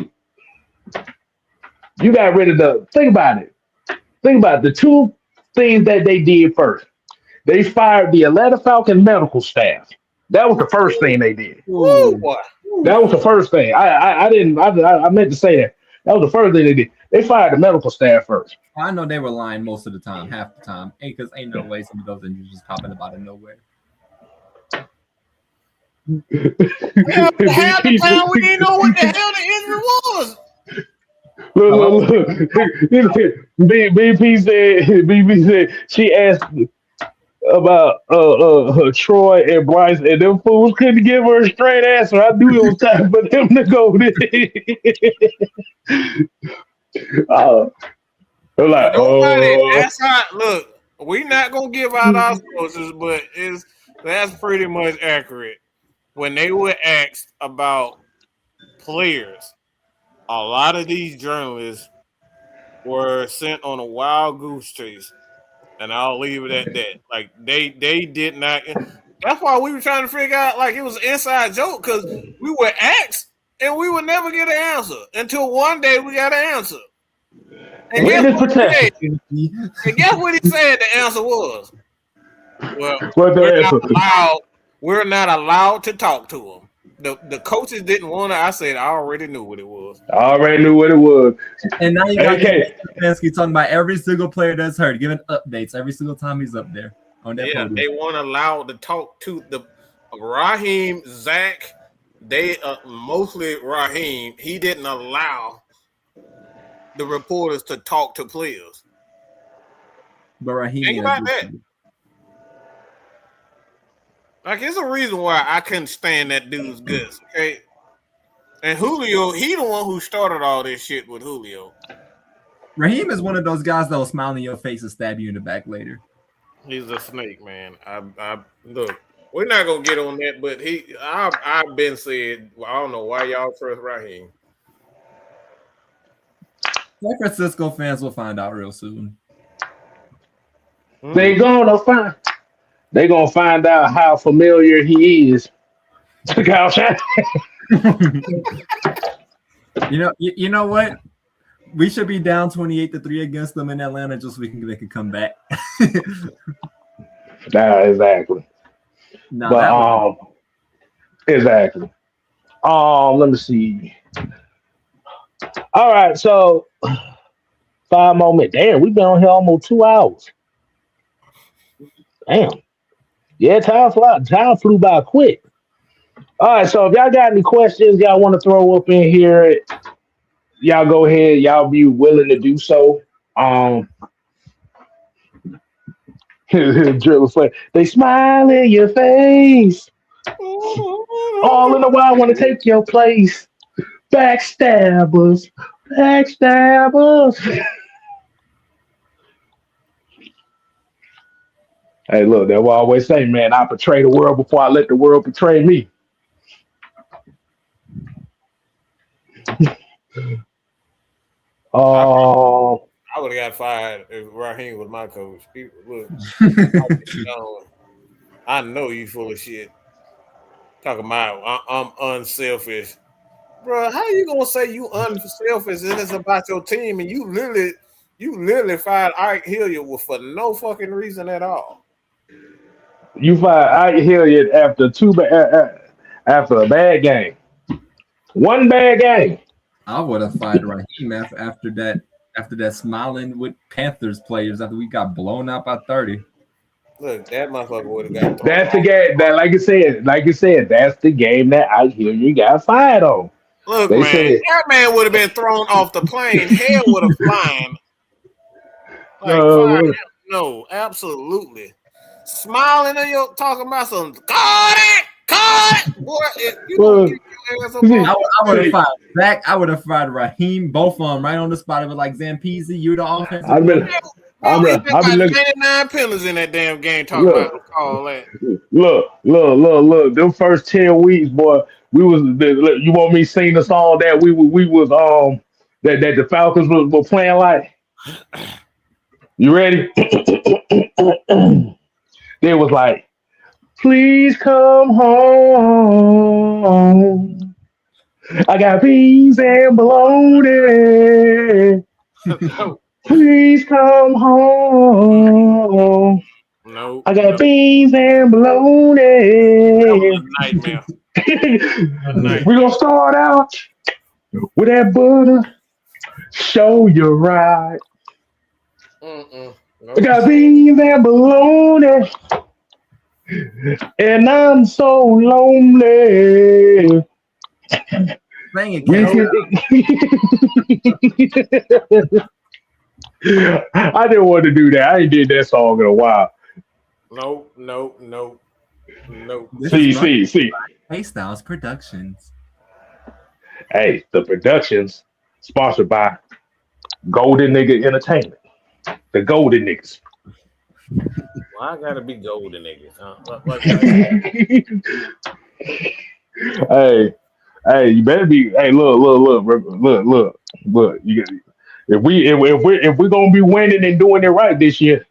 you got rid of the think about it. Think about the two things that they did first. They fired the Atlanta Falcons medical staff. That was the first thing they did. Woo, boy. That was the first thing. I didn't. I meant to say that. That was the first thing they did. They fired the medical staff first. I know they were lying most of the time, half the time. Because ain't no way some of those injuries just popping up out of nowhere. Half the time we didn't know what the hell the injury was. Look. BP said she asked about Troy and Bryce, and them fools couldn't give her a straight answer. I knew it was time for them to go there. They're like, Nobody. That's how. Look, we not gonna give out our sources, but that's pretty much accurate. When they were asked about players, a lot of these journalists were sent on a wild goose chase, and I'll leave it at that. Like they did not. That's why we were trying to figure out like it was an inside joke because we were asked and we would never get an answer until one day we got an answer. And witness protection. guess what he said the answer was? Well, What's the answer? we're not allowed to talk to him. The coaches didn't want to. I said I already knew what it was. I already knew what it was. And now you got Okay. Stefanski talking about every single player that's hurt, giving updates every single time he's up there on that Yeah, podium. they weren't allowed to talk to the Raheem, Zach. They mostly Raheem. He didn't allow the reporters to talk to players. But Raheem, Think about that. Like, it's a reason why I couldn't stand that dude's guts. Okay, And Julio, he the one who started all this shit with Julio. Raheem is one of those guys that will smile in your face and stab you in the back later. He's a snake, man. I look. We're not gonna get on that, but I've been said. I don't know why y'all trust Raheem. San Francisco fans will find out real soon. They gonna find out how familiar he is to Kyle Shanahan. You know what? We should be down 28-3 against them in Atlanta just so they can come back. Nah, exactly. No, But exactly. Let me see. All right, so 5 more minutes. Damn, we've been on here almost 2 hours. Damn. Yeah, time flew by quick. All right, so if y'all got any questions y'all want to throw up in here, y'all go ahead. Y'all be willing to do so. Drill was like, they smile in your face. All in a while, want to take your place. Backstabbers. Hey, look, that's what I always say, man. I portray the world before I let the world portray me. I would have got fired if Raheem was my coach. Look, I know you full of shit. Talking about I'm unselfish, bro. How you gonna say you unselfish and it's about your team and you literally fired Ike Hilliard for no fucking reason at all? You fired Ike Hilliard after after a bad game. One bad game. I would have fired Raheem after that smiling with Panthers players after we got blown out by 30. Look, that motherfucker would have got. That's the game that, like you said, that's the game that Ike Hilliard got fired on. Look, man, that man would have been thrown off the plane. Hell would have flown. No, absolutely. Smiling and you talking about some cut it, boy. I would have fired Zach. I would have fired Raheem. Both of them right on the spot. It was like Zampezi, you the offense. I've been looking 99 penalties in that damn game. Talking about all that. Look. Them first 10 weeks, boy. We was. You want me to sing the song that we was that the Falcons were playing like? You ready? They was like, please come home. I got beans and bologna. Please come home. No. I got beans and bologna. Nightmare. We're going to start out with that butter. Show you right. Nope. I got beans and bologna. And I'm so lonely. Dang it, I didn't want to do that. I ain't did that song in a while. No. See. Hey Styles Productions. Hey, the productions sponsored by Golden Nigga Entertainment. The Golden Niggas. Why I gotta be golden niggas? Hey, you better be. Hey, look. If we're gonna be winning and doing it right this year,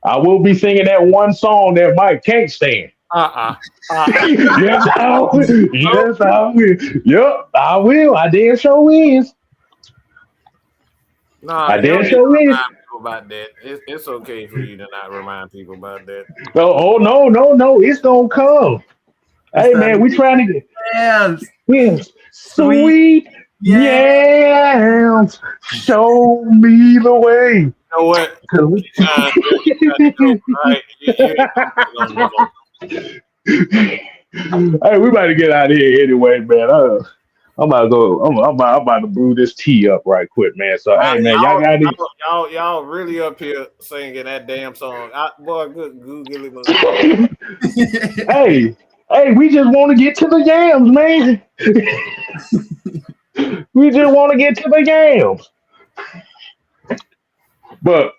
I will be singing that one song that Mike can't stand. Yes, I will. Yes, I will. Yep, I will. I damn sure is. I damn sure is. About that, it's okay for you to not remind people about that. No, it's gonna come. Hey man, we trying to get sweet yams. Show me the way. You know what? Hey, we about to get out of here anyway, man. I'm about to go. I'm about to brew this tea up right quick, man. So hey, man, y'all really up here singing that damn song. Boy, good Google. Hey, we just want to get to the yams, man. We just want to get to the yams. But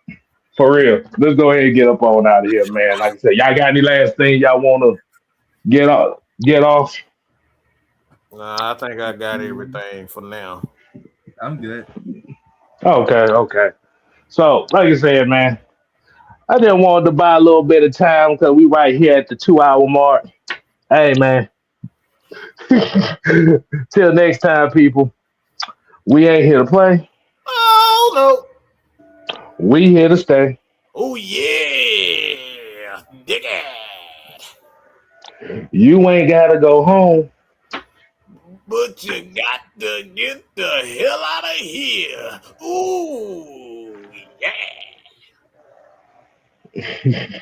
for real, let's go ahead and get up on out of here, man. Like I said, y'all got any last thing y'all want to get off? Get off? Nah, I think I got everything for now. I'm good. Okay. So, like I said, man, I just wanted to buy a little bit of time because we right here at the 2 hour mark. Hey, man. Till next time, people. We ain't here to play. Oh no. We here to stay. Oh yeah. Dig it. You ain't gotta go home. But you got to get the hell out of here. Ooh, yeah.